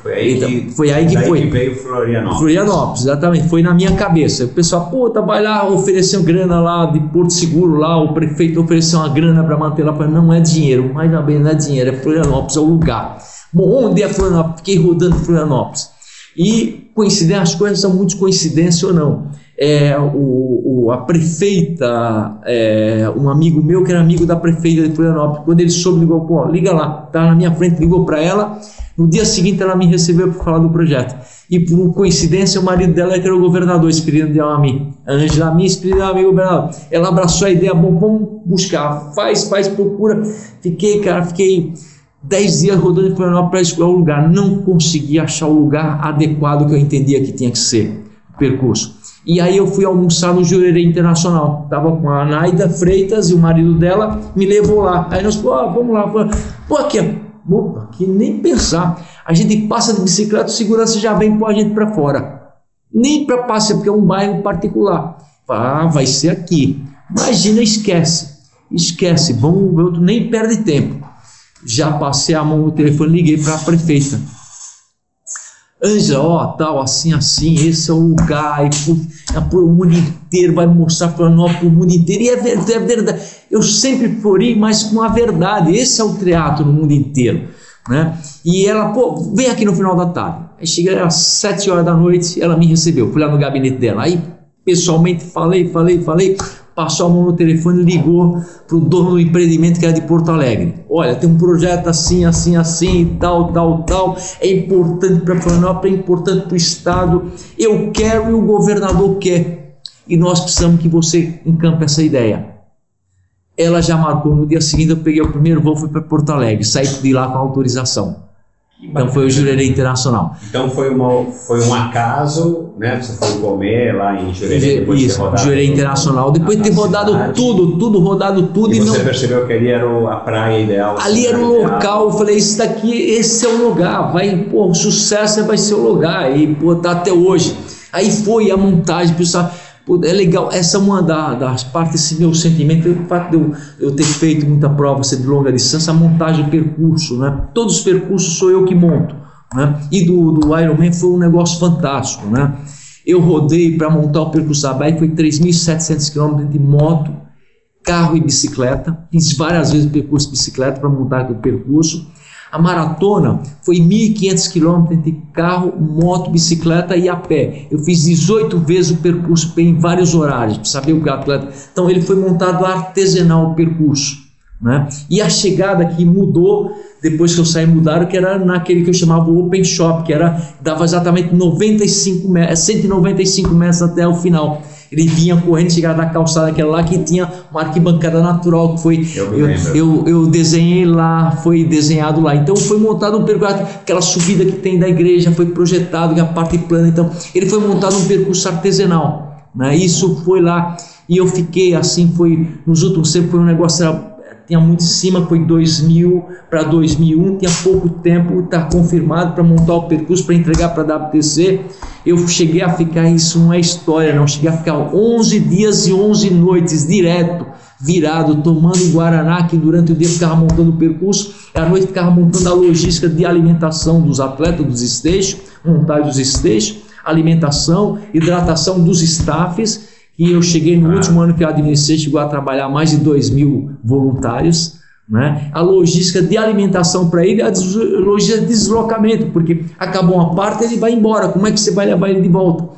Foi aí que veio Florianópolis. Florianópolis, exatamente, foi na minha cabeça. O pessoal, vai lá, ofereceu grana lá de Porto Seguro, lá o prefeito ofereceu uma grana para manter lá, não é dinheiro, mais ou menos não é dinheiro, é Florianópolis, é o lugar. Bom, onde é Florianópolis? Fiquei rodando Florianópolis. E coincidência, as coisas são muito coincidência ou não. A prefeita, um amigo meu que era amigo da prefeita de Florianópolis, quando ele soube, ligou, liga lá, tá na minha frente, ligou para ela. No dia seguinte ela me recebeu para falar do projeto, e por coincidência o marido dela que era o governador, Espírito de Alami, a Angela Ami, Espírito de Alami, governador. Ela abraçou a ideia, vamos buscar, faz, procura. Fiquei 10 dias rodando em Florianópolis para escolher o lugar, não consegui achar o lugar adequado que eu entendia que tinha que ser o percurso. E aí eu fui almoçar no Jurerê Internacional, estava com a Naida Freitas e o marido dela, me levou lá. Aí nós vamos lá, aqui nem pensar, a gente passa de bicicleta, o segurança já vem pôr a gente para fora, nem para passear, porque é um bairro particular. Vai ser aqui, imagina, esquece, vamos ver, outro, nem perde tempo. Já passei a mão no telefone, liguei para a prefeita. Ângela, ó, tal, assim, esse é o lugar, e o mundo inteiro vai mostrar Florianópolis para o mundo inteiro, e é verdade, eu sempre florei, mas com a verdade, esse é o teatro no mundo inteiro, né? E ela, pô, vem aqui no final da tarde. Aí cheguei às 7 horas da noite, ela me recebeu, fui lá no gabinete dela, aí pessoalmente falei, passou a mão no telefone, ligou para o dono do empreendimento que era de Porto Alegre. Olha, tem um projeto assim, e tal, é importante para Florianópolis, é importante para o Estado, eu quero e o governador quer, e nós precisamos que você encampe essa ideia. Ela já marcou, no dia seguinte eu peguei o primeiro voo, fui para Porto Alegre, saí de lá com a autorização. Então foi o Jurerê Internacional. Então foi um acaso, né? Você foi comer lá em Jurerê, depois de ter rodado Jurerê Internacional, depois de ter rodado rodado tudo. E você percebeu que ali era a praia ideal? Ali era o local, eu falei, esse é o lugar, o sucesso vai ser o lugar, e pô, tá até hoje. Aí foi a montagem, pessoal. É legal, essa é uma das partes desse meu sentimento, o fato de eu ter feito muita prova de longa distância, a montagem do percurso, né? Todos os percursos sou eu que monto, né? E do Ironman foi um negócio fantástico, né? Eu rodei para montar o percurso da bike, foi 3.700 km de moto, carro e bicicleta, fiz várias vezes o percurso de bicicleta para montar aquele percurso. A maratona foi 1.500 km entre carro, moto, bicicleta e a pé. Eu fiz 18 vezes o percurso em vários horários, para saber o que é atleta. Então ele foi montado artesanal o percurso, né? E a chegada aqui mudou, depois que eu saí mudaram, que era naquele que eu chamava Open Shop, que dava exatamente 195 metros até o final. Ele vinha correndo, chegava da calçada aquela lá que tinha uma arquibancada natural que foi, eu desenhei lá, foi desenhado lá. Então foi montado um percurso, aquela subida que tem da igreja, foi projetado, que é a parte plana. Então ele foi montado um percurso artesanal, né? Isso foi lá, e eu fiquei assim, foi nos últimos tempos, foi um negócio, tinha muito em cima, foi 2000 para 2001, tinha pouco tempo, está confirmado para montar o percurso, para entregar para a WTC. Eu cheguei a ficar, isso não é história não, cheguei a ficar 11 dias e 11 noites direto, virado, tomando Guaraná, que durante o dia ficava montando o percurso, e à noite ficava montando a logística de alimentação dos atletas, dos stations, montagem dos stations, alimentação, hidratação dos staffs. E eu cheguei no último ano que eu administrei, chegou a trabalhar mais de 2.000 voluntários, né? A logística de alimentação para ele, a logística de deslocamento, porque acabou uma parte, ele vai embora, como é que você vai levar ele de volta?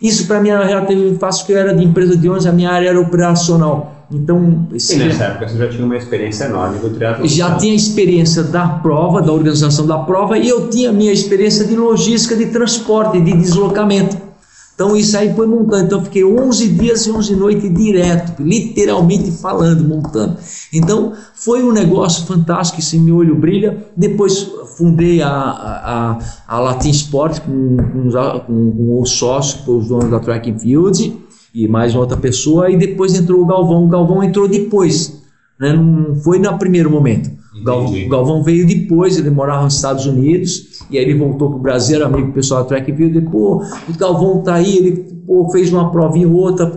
Isso para mim era relativamente fácil, porque eu era de empresa de ônibus, a minha área era operacional. Então, e nessa época você já tinha uma experiência enorme do triatlon? Já tinha experiência da prova, da organização da prova, e eu tinha a minha experiência de logística, de transporte, de deslocamento. Então isso aí foi montando, então eu fiquei 11 dias e 11 noites direto, literalmente falando, montando. Então foi um negócio fantástico, esse meu olho brilha. Depois fundei a Latin Sport com o sócio, que foi os donos da Track and Field, e mais outra pessoa, e depois entrou o Galvão entrou depois, né? Não foi no primeiro momento. O Galvão veio depois, ele morava nos Estados Unidos, e aí ele voltou para o Brasil, era amigo pessoal da Track and Field, o Galvão tá aí, ele fez uma provinha ou outra,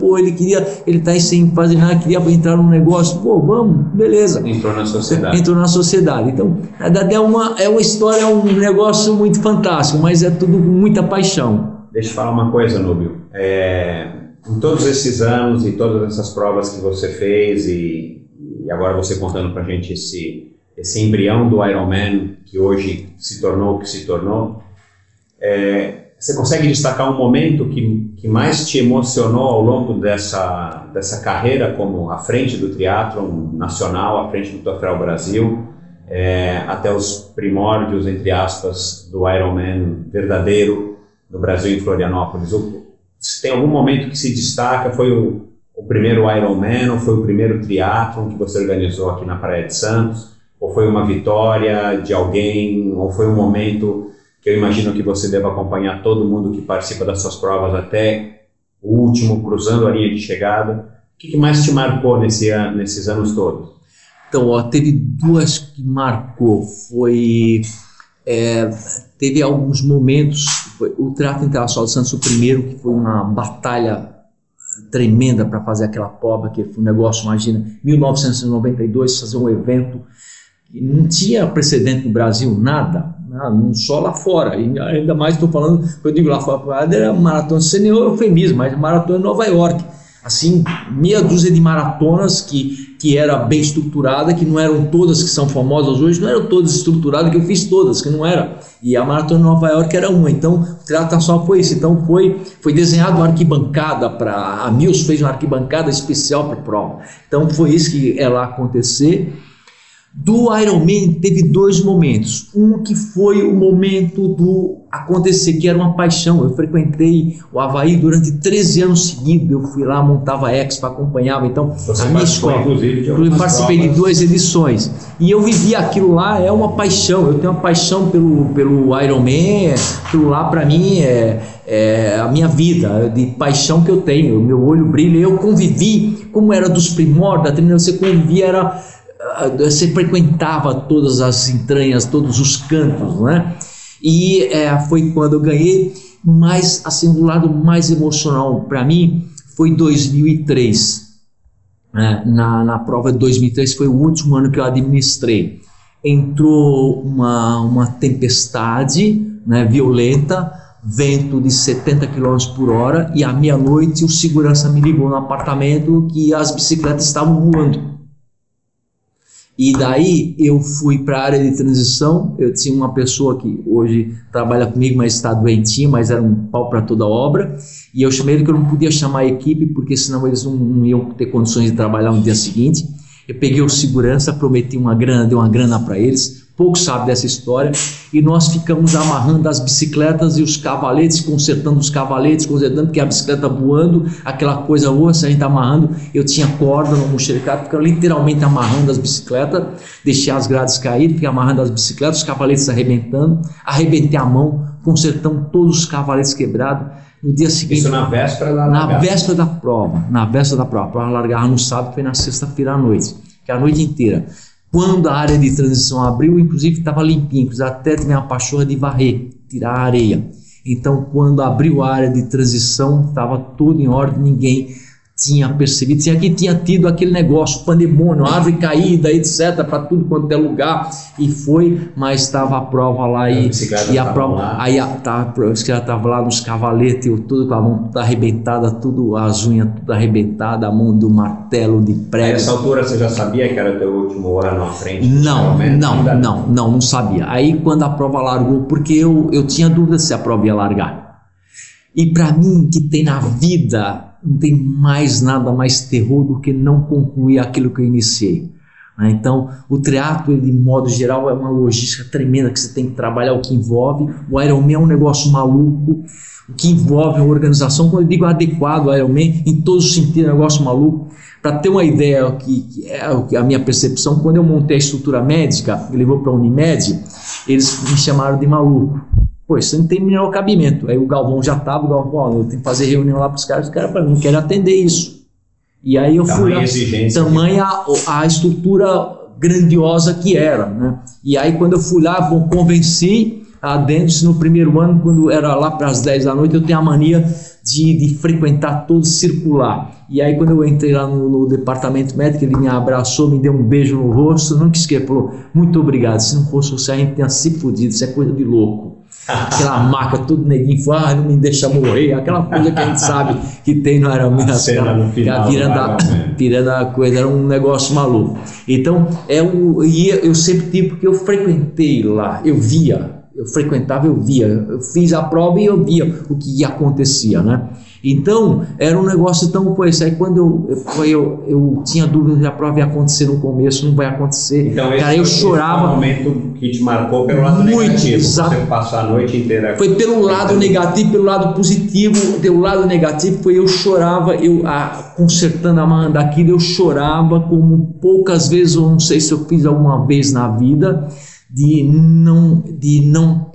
ele tá aí sem fazer nada, queria entrar num negócio, vamos, beleza. Entrou na sociedade. Então, é uma história, é um negócio muito fantástico, mas é tudo com muita paixão. Deixa eu falar uma coisa, Núbio. Em todos esses anos e todas essas provas que você fez, e agora você contando pra gente esse embrião do Ironman, que hoje se tornou o que se tornou, você consegue destacar um momento que mais te emocionou ao longo dessa carreira, como à frente do triatlon nacional, à frente do Troféu Brasil, até os primórdios, entre aspas, do Ironman verdadeiro no Brasil, em Florianópolis? Se tem algum momento que se destaca, foi o primeiro Ironman, ou foi o primeiro triatlon que você organizou aqui na Praia de Santos, ou foi uma vitória de alguém, ou foi um momento que eu imagino que você deva acompanhar todo mundo que participa das suas provas até o último, cruzando a linha de chegada? O que mais te marcou nesses anos todos? Então, teve duas que marcou. Teve alguns momentos, o Triatlon Internacional de Santos, o primeiro, que foi uma batalha tremenda para fazer aquela prova, que foi um negócio, imagina, 1992, fazer um evento, não tinha precedente no Brasil, nada, só lá fora, e ainda mais estou falando, eu digo lá fora, era maratona sênior, eufemismo, mas maratona em Nova York, assim, meia dúzia de maratonas que era bem estruturada, que não eram todas que são famosas hoje, não eram todas estruturadas, que eu fiz todas, que não era, e a maratona de Nova York era uma, então o triatlon só foi isso, então foi desenhado uma arquibancada a Mills fez uma arquibancada especial para a prova, então foi isso que ia lá acontecer. Do Ironman teve 2 momentos, um que foi o momento do acontecer, que era uma paixão. Eu frequentei o Havaí durante 13 anos seguidos, eu fui lá, montava Expo, acompanhava, então você a minha escola, eu participei de 2 edições, e eu vivia aquilo lá, é uma paixão, eu tenho uma paixão pelo Ironman, aquilo lá para mim é a minha vida, de paixão que eu tenho, meu olho brilha, eu convivi, como era dos primórdios da trilha, você convivia, você frequentava todas as entranhas, todos os cantos, né? E foi quando eu ganhei, mas assim, do lado mais emocional para mim foi 2003, na prova de 2003 foi o último ano que eu administrei. Entrou uma tempestade, né, violenta, vento de 70 km por hora, e à meia-noite o segurança me ligou no apartamento que as bicicletas estavam voando. E daí eu fui para a área de transição. Eu tinha uma pessoa que hoje trabalha comigo, mas está doentinha, mas era um pau para toda obra, e eu chamei ele que eu não podia chamar a equipe, porque senão eles não iam ter condições de trabalhar no dia seguinte. Eu peguei o segurança, prometi uma grana, dei uma grana para eles, poucos sabem dessa história, e nós ficamos amarrando as bicicletas e os cavaletes, consertando os cavaletes, porque a bicicleta voando, aquela coisa boa, se a gente tá amarrando, eu tinha corda no mochilicato, ficava literalmente amarrando as bicicletas, deixei as grades cair, fiquei amarrando as bicicletas, os cavaletes arrebentando, arrebentei a mão, consertando todos os cavaletes quebrados. No dia seguinte, isso na véspera da largada? Na véspera da prova, a prova largava no sábado, foi na sexta-feira à noite, que é a noite inteira. Quando a área de transição abriu, inclusive estava limpinho, até tive uma pachorra de varrer, tirar a areia. Então, quando abriu a área de transição, estava tudo em ordem, ninguém tinha percebido. Tinha tido aquele negócio, pandemônio, árvore caída, etc., para tudo quanto é lugar, e foi, mas estava a prova lá, e a prova, lá. Aí a bicicleta estava lá nos cavaletes, tudo com a mão toda arrebentada, tudo, as unhas tudo arrebentadas, a mão do martelo de prego. Nessa altura você já sabia que era o teu último ano à frente? Não sabia. Aí quando a prova largou, porque eu tinha dúvida se a prova ia largar. E para mim, que tem na vida, não tem mais nada mais terror do que não concluir aquilo que eu iniciei. Então, o triatlo, de modo geral, é uma logística tremenda que você tem que trabalhar, o que envolve. O Ironman é um negócio maluco, o que envolve a organização. Quando eu digo adequado ao Ironman, em todos os sentidos, é um negócio maluco. Para ter uma ideia, que é a minha percepção, quando eu montei a estrutura médica, eu levou para a Unimed, eles me chamaram de maluco. Pô, isso não tem menor cabimento. Aí o Galvão já estava, eu tenho que fazer reunião lá para os caras para mim, não quero atender isso. E aí eu fui lá, tamanha a estrutura grandiosa que era, né? E aí quando eu fui lá, convenci dentro, no primeiro ano, quando era lá para as 10 da noite, eu tenho a mania de frequentar todo circular. E aí quando eu entrei lá no departamento médico, ele me abraçou, me deu um beijo no rosto, nunca esqueci, falou, muito obrigado, se não fosse você a gente tinha se fudido, isso é coisa de louco. Aquela maca, tudo neguinho, não me deixa morrer, aquela coisa que a gente sabe que tem no Ironman, virando a coisa, era um negócio maluco. Então, eu sempre tive, porque eu frequentei lá, eu frequentava, eu via, eu fiz a prova e eu via o que acontecia, né? Então, era um negócio tão coisa. Aí quando eu tinha dúvida se a prova ia acontecer no começo, não vai acontecer. Então, cara, eu chorava. Foi um momento que te marcou pelo lado negativo. Exato. Você passou a noite inteira. Foi pelo lado negativo, pelo lado positivo. Pelo lado negativo foi eu chorava, consertando a mão daquilo, eu chorava como poucas vezes, eu não sei se eu fiz alguma vez na vida,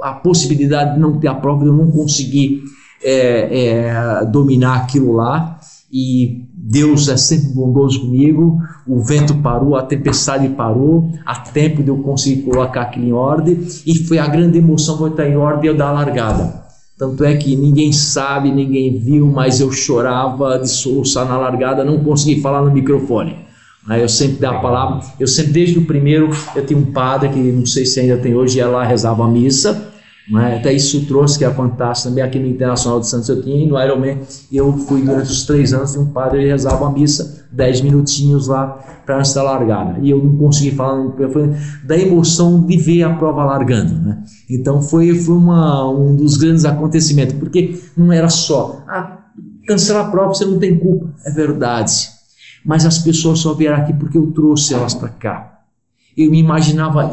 a possibilidade de não ter a prova, de eu não conseguir dominar aquilo lá. E Deus é sempre bondoso comigo, o vento parou, a tempestade parou, a tempo de eu conseguir colocar aquilo em ordem, e foi a grande emoção de eu estar em ordem e eu dar a largada. Tanto é que ninguém sabe, ninguém viu, mas eu chorava de soluçar na largada, não consegui falar no microfone. Aí eu sempre dei a palavra, eu sempre desde o primeiro, eu tinha um padre que não sei se ainda tem hoje, ia lá, rezava a missa, né? Até isso trouxe, que é fantástico também, aqui no Internacional de Santos eu tinha, e no Ironman eu fui durante os 3 anos de um padre, ele rezava a missa 10 minutinhos lá para antes da largada, e eu não consegui falar, foi da emoção de ver a prova largando, né? Então foi um dos grandes acontecimentos, porque não era só cancelar a prova, você não tem culpa, é verdade, mas as pessoas só vieram aqui porque eu trouxe elas para cá. Eu me imaginava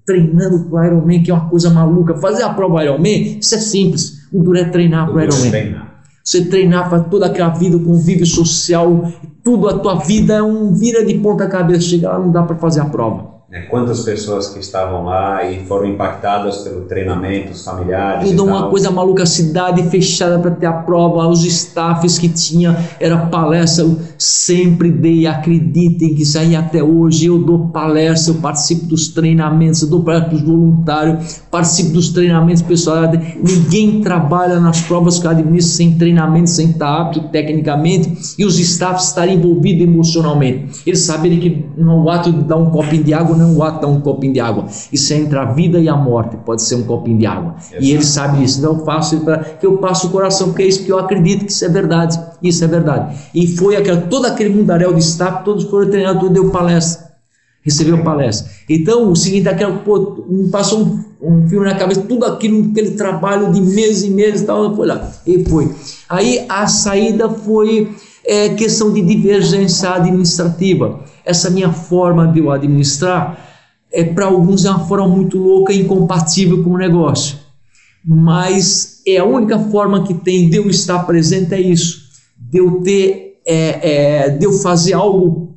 treinando para o Ironman, que é uma coisa maluca. Fazer a prova Ironman, isso é simples. O duro é treinar para o Ironman. Você treinar para toda aquela vida, o convívio social, tudo, a tua vida é vira de ponta cabeça. Chegar lá, não dá para fazer a prova. Quantas pessoas que estavam lá e foram impactadas pelo treinamento, os familiares tudo uma coisa maluca, a cidade fechada para ter a prova, os staffs que tinha, era palestra, eu sempre dei, acreditem que isso aí até hoje, eu dou palestra, eu participo dos treinamentos, eu dou palestra para os voluntários, participo dos treinamentos pessoal, ninguém trabalha nas provas que eu administro sem treinamento, sem estar apto tecnicamente, e os staffs estarem envolvidos emocionalmente, eles saberem que o ato de dar um copinho de água não é um ato de dar um copinho de água, isso é entre a vida e a morte, pode ser um copinho de água. E eles sabem disso, então eu faço que eu passo o coração, porque é isso que eu acredito que isso é verdade, isso é verdade. E foi todo aquele mundaréu de staff, todos foram treinados, todo deu palestra, recebeu palestra. Então o seguinte, me passou um filme na cabeça, tudo aquele trabalho de meses e meses e tal, foi lá, e foi. Aí a saída foi questão de divergência administrativa. Essa minha forma de eu administrar, para alguns é uma forma muito louca e incompatível com o negócio, mas é a única forma que tem de eu estar presente, é isso, de eu ter, de eu fazer algo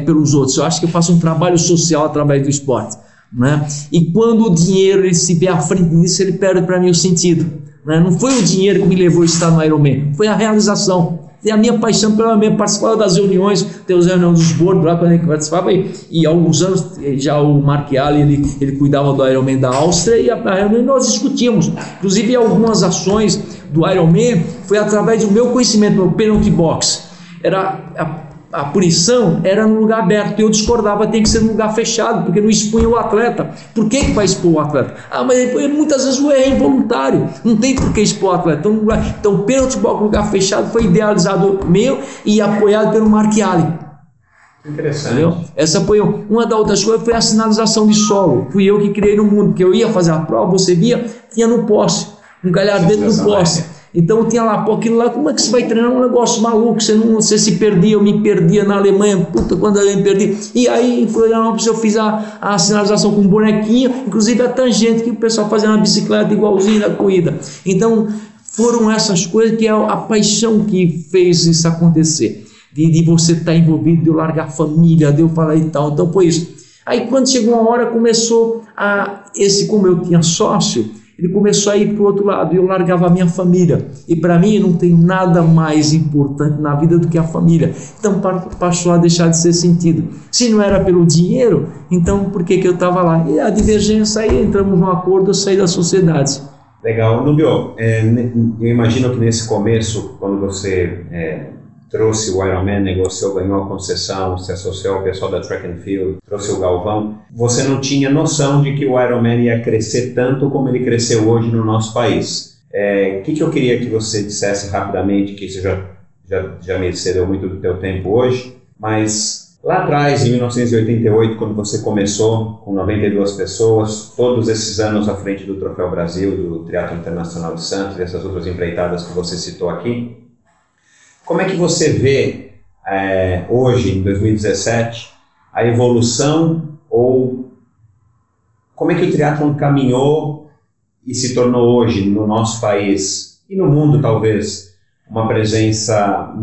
pelos outros. Eu acho que eu faço um trabalho social através do esporte, né? E quando o dinheiro ele se vê à frente disso, ele perde para mim o sentido, né? Não foi o dinheiro que me levou a estar no Ironman, foi a realização. E a minha paixão pelo Ironman, participava das reuniões, tem os reuniões dos boards lá quando a gente participava, e há alguns anos já o Mark Allen, ele cuidava do Ironman da Áustria, e a reunião nós discutíamos, inclusive algumas ações do Ironman foi através do meu conhecimento, do penalty box, a punição era no lugar aberto, e eu discordava, tem que ser no lugar fechado, porque não expunha o atleta. Por que vai expor o atleta? Mas muitas vezes o erro é involuntário, não tem por que expor o atleta. Então o pênalti box no lugar fechado foi idealizado meu e apoiado pelo Mark Allen. Interessante. Entendeu? Essa foi uma das outras coisas, foi a sinalização de solo. Fui eu que criei no mundo, porque eu ia fazer a prova, você via, tinha no poste, um galhar dentro do poste. Então tinha lá, aquilo lá, como é que você vai treinar um negócio maluco? Você se perdia, eu me perdia na Alemanha, quando eu me perdi. E aí em Florianópolis eu fiz a sinalização com um bonequinho, inclusive a tangente que o pessoal fazia na bicicleta igualzinho na corrida. Então foram essas coisas que é a paixão que fez isso acontecer, de você estar envolvido, de eu largar a família, de eu falar e tal. Então foi isso. Aí quando chegou uma hora, começou como eu tinha sócio, ele começou a ir para o outro lado, e eu largava a minha família, e para mim não tem nada mais importante na vida do que a família, então passou a deixar de ser sentido. Se não era pelo dinheiro, então por que eu estava lá? E a divergência, aí entramos num acordo, eu saí da sociedade. Legal. Nubio, eu imagino que nesse começo, quando você trouxe o Ironman, negociou, ganhou a concessão, se associou ao pessoal da Track and Field, trouxe o Galvão, você não tinha noção de que o Ironman ia crescer tanto como ele cresceu hoje no nosso país. O que eu queria que você dissesse rapidamente, que isso já me excedeu muito do teu tempo hoje, mas lá atrás, em 1988, quando você começou com 92 pessoas, todos esses anos à frente do Troféu Brasil, do Triatlon Internacional de Santos, dessas outras empreitadas que você citou aqui, como é que você vê hoje, em 2017, a evolução, ou como é que o triatlon caminhou e se tornou hoje no nosso país e no mundo, talvez, uma presença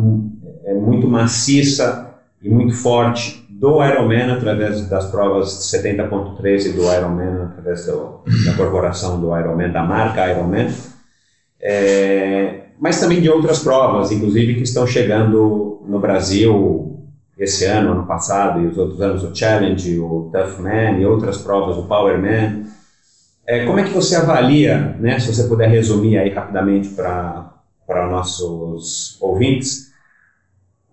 muito maciça e muito forte do Ironman através das provas de 70.3 e do Ironman através da corporação do Ironman, da marca Ironman, mas também de outras provas, inclusive que estão chegando no Brasil esse ano passado e os outros anos, o Challenge, o Toughman e outras provas, o Powerman. Como é que você avalia, né, se você puder resumir aí rapidamente para nossos ouvintes,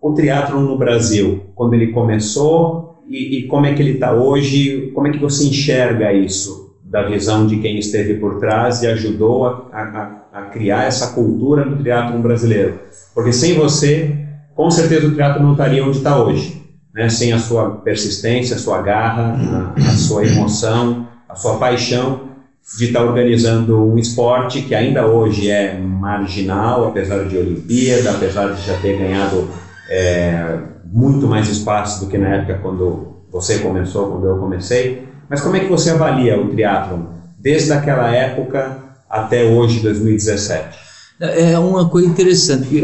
o triatlon no Brasil, quando ele começou e como é que ele está hoje, como é que você enxerga isso, da visão de quem esteve por trás e ajudou a criar essa cultura do triatlon brasileiro? Porque sem você, com certeza o triatlon não estaria onde está hoje, né? Sem a sua persistência, a sua garra, a sua emoção, a sua paixão de estar organizando um esporte que ainda hoje é marginal, apesar de Olimpíada, apesar de já ter ganhado muito mais espaço do que na época quando você começou, quando eu comecei. Mas como é que você avalia o triatlon desde aquela época até hoje, 2017? É uma coisa interessante que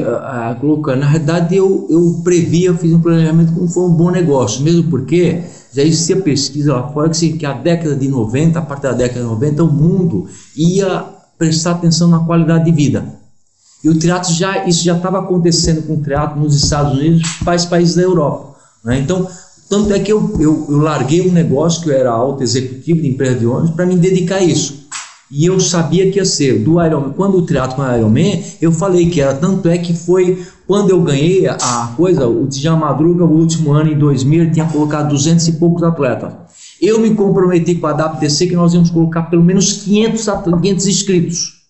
colocando. Na verdade, eu previ, eu fiz um planejamento como foi um bom negócio, mesmo porque já existia pesquisa lá fora que a década de 90, a partir da década de 90, o mundo ia prestar atenção na qualidade de vida. E o triatlo isso já estava acontecendo com o triatlo nos Estados Unidos, países da Europa, né? Então, tanto é que eu larguei um negócio que eu era alto executivo de empresa de ônibus para me dedicar a isso. E eu sabia que ia ser do Ironman. Quando o triatlo com o Ironman, eu falei que era, tanto é que foi quando eu ganhei a coisa, o Djalma Madruga, o último ano, em 2000, ele tinha colocado 200 e poucos atletas. Eu me comprometi com a WTC que nós íamos colocar pelo menos 500 inscritos.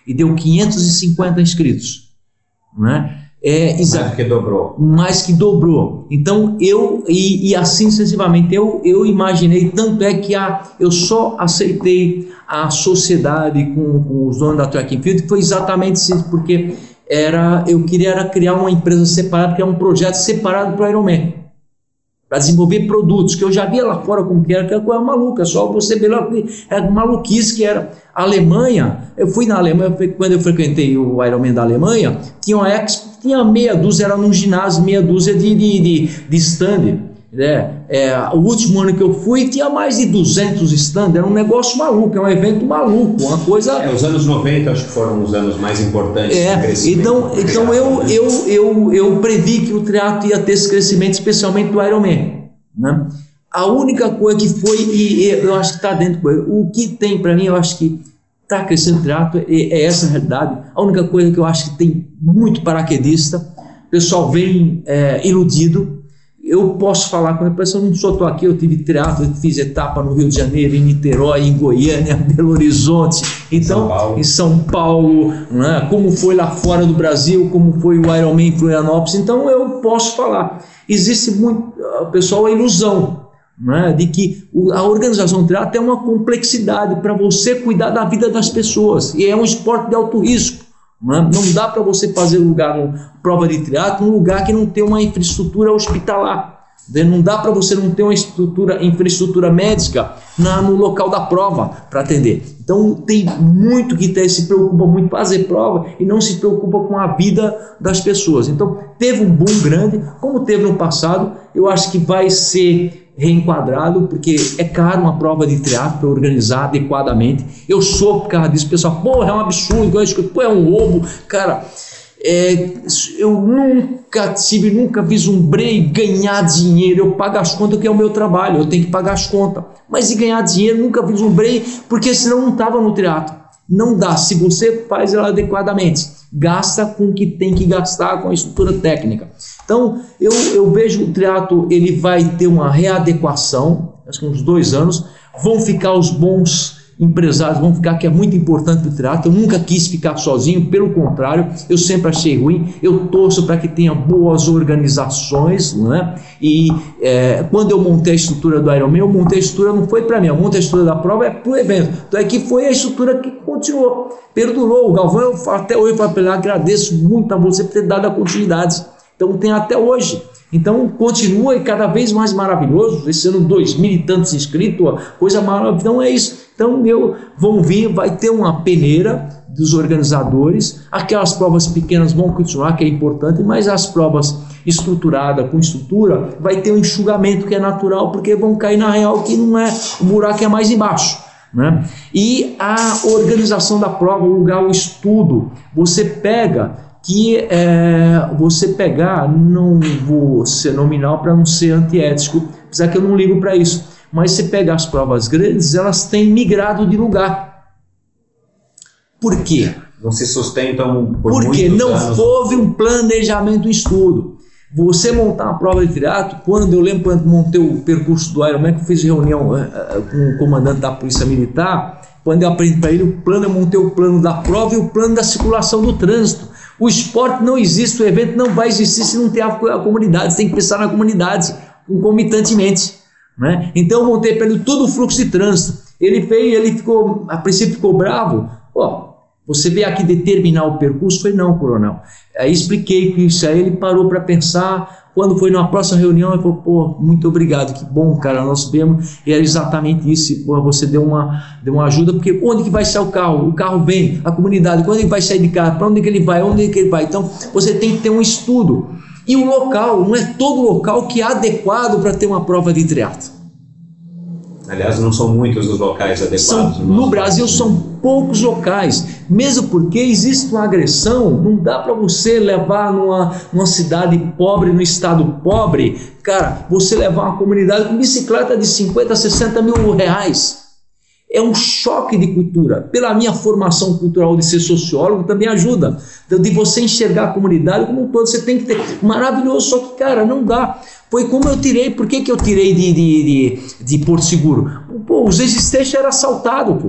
E deu 550 inscritos, né? Mais que dobrou. Mais que dobrou. Então e assim sucessivamente, eu imaginei, tanto é que eu só aceitei a sociedade com os donos da Track and Field, foi exatamente isso, porque eu queria criar uma empresa separada, criar um projeto separado para o Ironman, para desenvolver produtos, que eu já via lá fora como que era coisa maluca, só você ver lá, era maluquice que era. A Alemanha, eu fui na Alemanha, quando eu frequentei o Ironman da Alemanha, tinha uma Expo, tinha meia dúzia, era num ginásio, meia dúzia de stand, né? O último ano que eu fui tinha mais de 200 stands, era um negócio maluco, é um evento maluco, uma coisa... Os anos 90 acho que foram os anos mais importantes do crescimento. Então eu previ que o triatlo ia ter esse crescimento, especialmente do Ironman, né? A única coisa que foi, e eu acho que está dentro, o que tem para mim, eu acho que está crescendo o triatlo, é essa a realidade. A única coisa que eu acho que tem muito paraquedista, o pessoal vem iludido. Eu posso falar com a pessoa, não só estou aqui, eu tive triatlo, fiz etapa no Rio de Janeiro, em Niterói, em Goiânia, Belo Horizonte, então, em São Paulo, né? Como foi lá fora do Brasil, como foi o Ironman em Florianópolis. Então eu posso falar, existe muito, pessoal, a ilusão, né, de que a organização do triatlo tem uma complexidade para você cuidar da vida das pessoas, e é um esporte de alto risco, né? Não dá para você fazer prova de triatlo num lugar que não tem uma infraestrutura hospitalar, não dá para você não ter uma infraestrutura médica no local da prova para atender. Então tem muito que se preocupa muito em fazer prova e não se preocupa com a vida das pessoas. Então teve um boom grande, como teve no passado. Eu acho que vai ser reenquadrado, porque é caro uma prova de triatlo para organizar adequadamente. Eu sou por causa disso, pessoal, é um absurdo, é um roubo, cara. Eu nunca fiz um break, ganhar dinheiro, eu pago as contas, que é o meu trabalho, eu tenho que pagar as contas, mas e ganhar dinheiro, nunca fiz um break, porque senão não estava no triatlo. Não dá, se você faz ela adequadamente, gasta com o que tem que gastar, com a estrutura técnica. Então eu vejo o triatlo, ele vai ter uma readequação, acho que uns 2 anos, vão ficar os bons empresários, vão ficar, que é muito importante o triatlo. Eu nunca quis ficar sozinho, pelo contrário, eu sempre achei ruim. Eu torço para que tenha boas organizações, né? E quando eu montei a estrutura do Ironman, eu montei a estrutura, não foi para mim, eu montei a estrutura da prova para o evento. Então é que foi a estrutura que continuou, perdurou. O Galvão, eu até hoje falo para ele, agradeço muito a você por ter dado a continuidade. Então tem até hoje. Então continua e cada vez mais maravilhoso. Esse ano 2.000 e tantos inscritos, coisa maravilhosa. Então é isso. Então vão vir, vai ter uma peneira dos organizadores. Aquelas provas pequenas vão continuar, que é importante, mas as provas estruturadas, com estrutura, vai ter um enxugamento que é natural, porque vão cair na real que não é, o buraco é mais embaixo, né? E a organização da prova, o lugar, o estudo, você pega não vou ser nominal para não ser antiético, apesar que eu não ligo para isso, mas você pega as provas grandes, elas têm migrado de lugar. Por quê? Não se sustentam por Porque muitos não anos. houve um planejamento, um estudo. Você montar uma prova de triatlo, eu lembro quando montei o percurso do Ironman, que eu fiz reunião com o comandante da Polícia Militar, quando eu aprendi para ele o plano, eu montei o plano da prova e o plano da circulação do trânsito. O esporte não existe, o evento não vai existir se não ter a comunidade, você tem que pensar na comunidade, concomitantemente, né? Então eu montei para ele todo o fluxo de trânsito. Ele ficou, a princípio ficou bravo. Você veio aqui determinar o percurso? Eu falei, não, coronel. Aí expliquei que isso aí, ele parou para pensar. Quando foi na próxima reunião, ele falou, muito obrigado, que bom, cara, nós vemos. E era exatamente isso, você deu uma ajuda, porque onde que vai sair o carro? O carro vem, a comunidade, quando ele vai sair de casa, para onde que ele vai, onde que ele vai? Então, você tem que ter um estudo. E o local, não é todo local que é adequado para ter uma prova de triatlo. Aliás, não são muitos os locais adequados. No Brasil são poucos locais, mesmo porque existe uma agressão, não dá para você levar numa cidade pobre, no estado pobre, cara, você levar uma comunidade com bicicleta de 50, 60 mil reais. É um choque de cultura. Pela minha formação cultural de ser sociólogo, também ajuda. De você enxergar a comunidade como um todo, você tem que ter. Maravilhoso, só que, cara, não dá. Foi como eu tirei. Por que eu tirei de Porto Seguro? Os ex-station eram assaltados,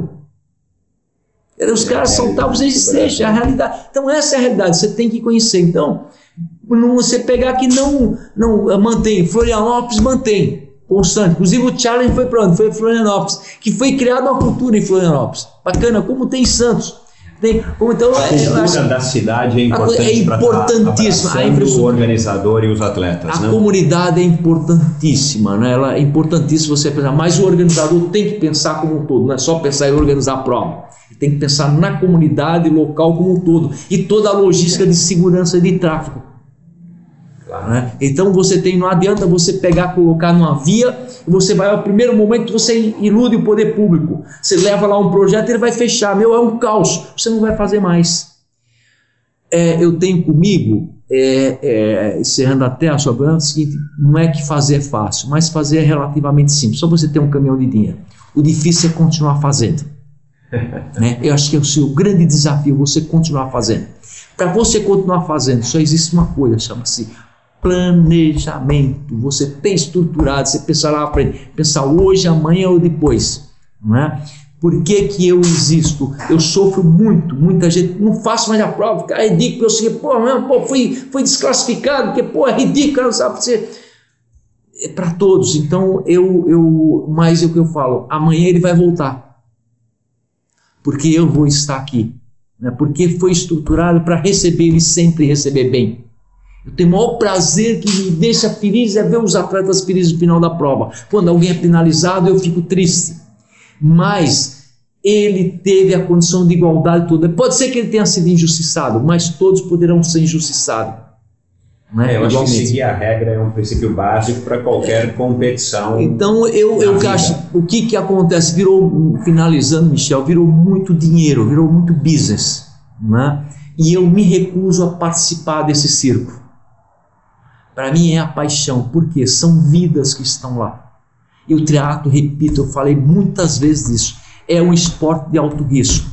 Os caras assaltavam os ex-station, é a realidade. Então, essa é a realidade, você tem que conhecer. Então, você pegar que não mantém, Florianópolis mantém. Constante. Inclusive o challenge foi para onde? Foi Florianópolis, que foi criada uma cultura em Florianópolis. Bacana, como tem em Santos. Então, a cultura da cidade é importante para o organizador e os atletas. A comunidade é importantíssima, né? Ela é importantíssima você pensar, mas o organizador tem que pensar como um todo, não é só pensar em organizar a prova. Tem que pensar na comunidade local como um todo e toda a logística de segurança e de tráfego. Né? Então não adianta você colocar numa via, você vai ao primeiro momento que você ilude o poder público, você leva lá um projeto e ele vai fechar, é um caos, você não vai fazer mais. Eu tenho comigo, encerrando até a sua pergunta, o seguinte, não é que fazer é fácil, mas fazer é relativamente simples, só você ter um caminhão de dinheiro. O difícil é continuar fazendo. Né? Eu acho que é o seu grande desafio, você continuar fazendo. Para você continuar fazendo, só existe uma coisa, chama-se planejamento. Você tem estruturado, você pensar lá para pensar hoje, amanhã ou depois, não é? Por que eu existo? Eu sofro muito, muita gente não faço mais a prova, é ridículo, eu sei, fui desclassificado, porque é ridículo, não sabe você. É para todos. Então mas é o que eu falo, amanhã ele vai voltar, porque eu vou estar aqui, né? Porque foi estruturado para receber ele, sempre receber bem. Eu tenho o maior prazer, que me deixa feliz é ver os atletas felizes no final da prova. Quando alguém é penalizado, eu fico triste. Mas ele teve a condição de igualdade toda. Pode ser que ele tenha sido injustiçado, mas todos poderão ser injustiçados. Né? Eu acho que seguir a regra é um princípio básico para qualquer competição. Então, eu acho, o que acontece? Finalizando, Michel, virou muito dinheiro, virou muito business. Né? E eu me recuso a participar desse circo. Para mim é a paixão, porque são vidas que estão lá. E o triatlo, repito, eu falei muitas vezes disso, é um esporte de alto risco.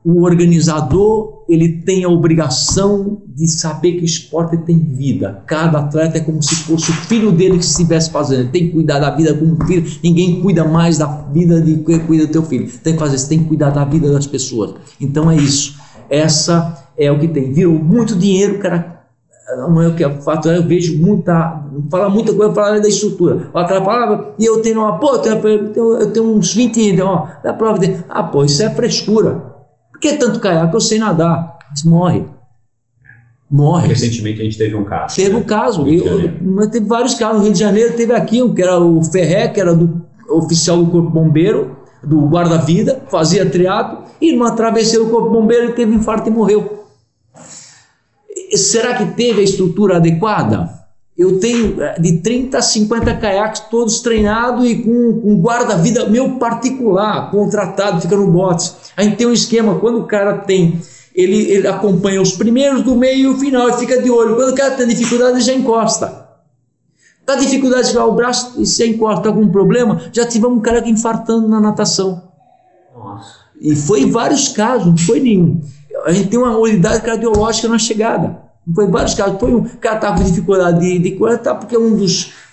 O organizador, ele tem a obrigação de saber que o esporte tem vida. Cada atleta é como se fosse o filho dele que estivesse fazendo. Ele tem que cuidar da vida como filho. Ninguém cuida mais da vida do que cuida do teu filho. Tem que fazer, você tem que cuidar da vida das pessoas. Então é isso. Essa é o que tem. Virou muito dinheiro, cara. Não é o que é o fato, eu vejo fala muita coisa, falar da estrutura. Outra palavra, e eu tenho eu tenho uns 20 anos, da prova dele. Isso é frescura. Por que tanto caiaque? Eu sei nadar. Mas morre. Recentemente a gente teve um caso. Teve um caso. Mas teve vários casos. No Rio de Janeiro teve aqui um que era o Ferré, que era do oficial do Corpo Bombeiro, do guarda-vida, fazia triatlo, e numa travessia do Corpo Bombeiro ele teve infarto e morreu. Será que teve a estrutura adequada? Eu tenho de 30 a 50 caiaques, todos treinados e com guarda-vida meu particular, contratado, fica no bote. A gente tem um esquema, quando o cara tem, ele acompanha os primeiros, do meio e o final, e fica de olho. Quando o cara tem dificuldade, ele já encosta. Tá dificuldade de tirar o braço, e se encosta, tá com um problema, já tivemos um cara infartando na natação. Nossa. E foi vários casos, não foi nenhum. A gente tem uma unidade cardiológica na chegada. Foi vários casos. Foi um cara estava com dificuldade de coletar, porque um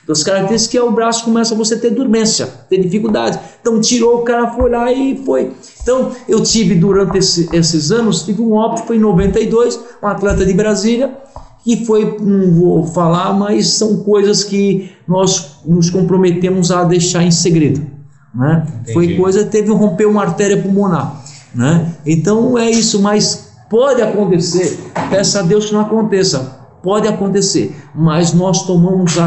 das características que é o braço começa você a ter dormência, ter dificuldade. Então tirou, o cara foi lá e foi. Então eu tive durante esses anos, tive um óbito, foi em 92, um atleta de Brasília, que foi, não vou falar, mas são coisas que nós nos comprometemos a deixar em segredo, né? Foi coisa, rompeu uma artéria pulmonar, né? Então é isso, mas pode acontecer, peça a Deus que não aconteça, pode acontecer, mas nós tomamos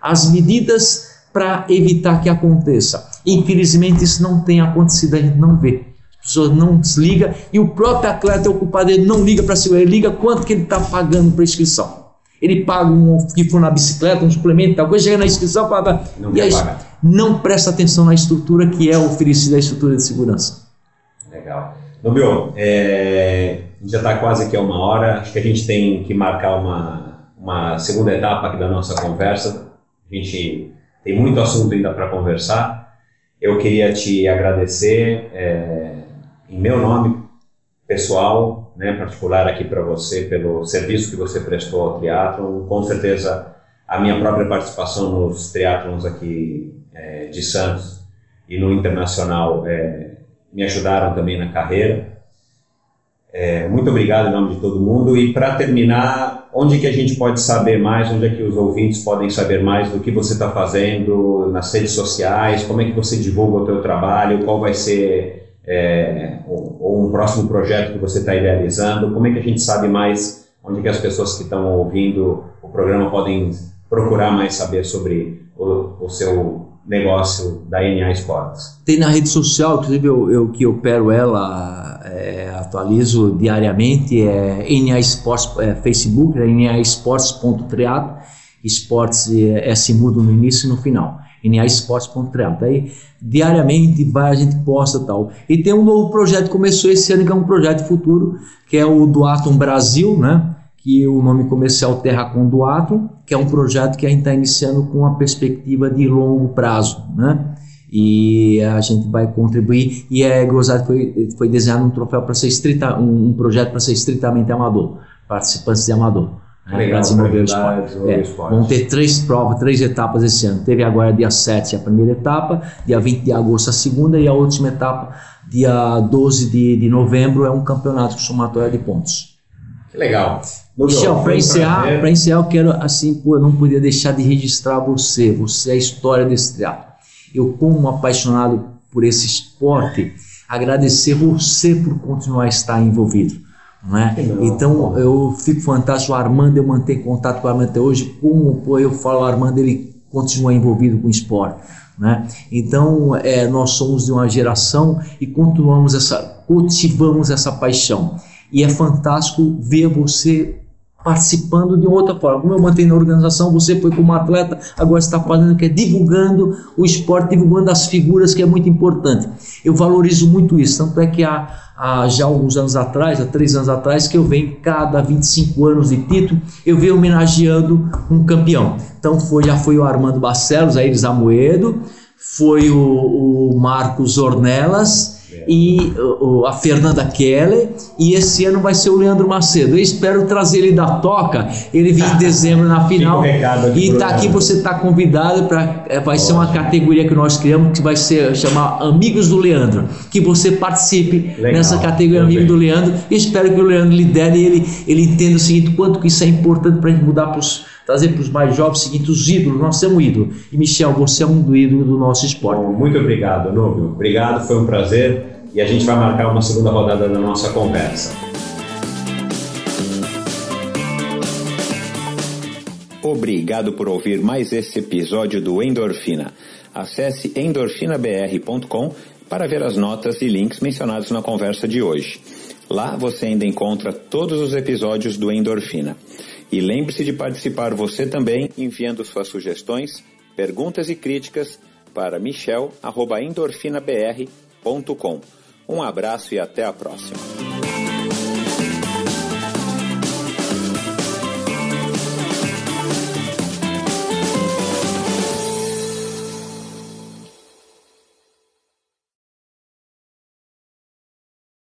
as medidas para evitar que aconteça. Infelizmente isso não tem acontecido, a gente não vê. As pessoas não desligam e o próprio atleta é o culpado, ele não liga para segurar, ele liga quanto que ele está pagando para inscrição. Ele paga que for na bicicleta, um suplemento, tal coisa, chega na inscrição, paga, e aí não presta atenção na estrutura que é oferecida, a estrutura de segurança. Legal. Nubio, a gente já está quase aqui a 1 hora, acho que a gente tem que marcar uma segunda etapa aqui da nossa conversa. A gente tem muito assunto ainda para conversar. Eu queria te agradecer em meu nome pessoal, né, particular aqui para você, pelo serviço que você prestou ao triatlon. Com certeza a minha própria participação nos triatlons aqui de Santos e no internacional me ajudaram também na carreira. Muito obrigado em nome de todo mundo. E para terminar, onde que a gente pode saber mais, onde é que os ouvintes podem saber mais do que você está fazendo nas redes sociais, como é que você divulga o teu trabalho, qual vai ser ou um próximo projeto que você está idealizando, como é que a gente sabe mais, onde que as pessoas que estão ouvindo o programa podem procurar mais saber sobre o seu negócio da NA Esportes? Tem na rede social, inclusive eu que opero ela, atualizo diariamente, NA Esportes, Facebook, naesportes.triathlon, esportes S mudo no início e no final, naesportes.triathlon. Aí diariamente a gente posta tal. E tem um novo projeto que começou esse ano, que é um projeto futuro, que é o Duathlon Brasil, né? Que o nome comercial TerraCon Duathlon, que é um projeto que a gente está iniciando com uma perspectiva de longo prazo, né? E a gente vai contribuir, e gozado, foi desenhado um troféu para ser um projeto para ser estritamente amador, participantes de amador, né, para desenvolver o esporte. Vão ter 3 provas, 3 etapas esse ano. Teve agora dia 7 a primeira etapa, dia 20 de agosto a segunda, e a última etapa, dia 12 de novembro, é um campeonato somatório de pontos. Que legal. Michel, para encerrar, eu quero, assim, eu não podia deixar de registrar você é a história desse triatlo. Eu, como apaixonado por esse esporte, agradecer você por continuar a estar envolvido, não é? Então, eu fico fantástico. O Armando, eu mantenho contato com o Armando até hoje. Como eu falo, o Armando, ele continua envolvido com o esporte, né? Então, nós somos de uma geração e cultivamos essa paixão. E é fantástico ver você participando de outra forma. Como eu mantenho na organização, você foi como atleta, agora está fazendo, que é divulgando o esporte, divulgando as figuras, que é muito importante. Eu valorizo muito isso, tanto é que há já alguns anos atrás, há 3 anos atrás, que eu venho cada 25 anos de título, eu venho homenageando um campeão. Então já foi o Armando Barcelos, a Iris Amoedo, foi o Marcos Ornelas, e a Fernanda Keller, e esse ano vai ser o Leandro Macedo. Eu espero trazer ele da toca, ele vem em dezembro na final, e tá aqui, você está convidado vai ser uma categoria que nós criamos, que vai chamar Amigos do Leandro, que você participe nessa categoria Amigos do Leandro, e espero que o Leandro lidere e ele entenda o seguinte, quanto que isso é importante para a gente mudar trazer para os mais jovens o seguinte, os ídolos, nós somos um ídolo. E Michel, você é um do ídolo do nosso esporte. Bom, muito obrigado, Nubio. Obrigado, foi um prazer. E a gente vai marcar uma segunda rodada da nossa conversa. Obrigado por ouvir mais esse episódio do Endorfina. Acesse endorfinabr.com para ver as notas e links mencionados na conversa de hoje. Lá você ainda encontra todos os episódios do Endorfina. E lembre-se de participar você também enviando suas sugestões, perguntas e críticas para michel@endorfinabr.com. Um abraço e até a próxima.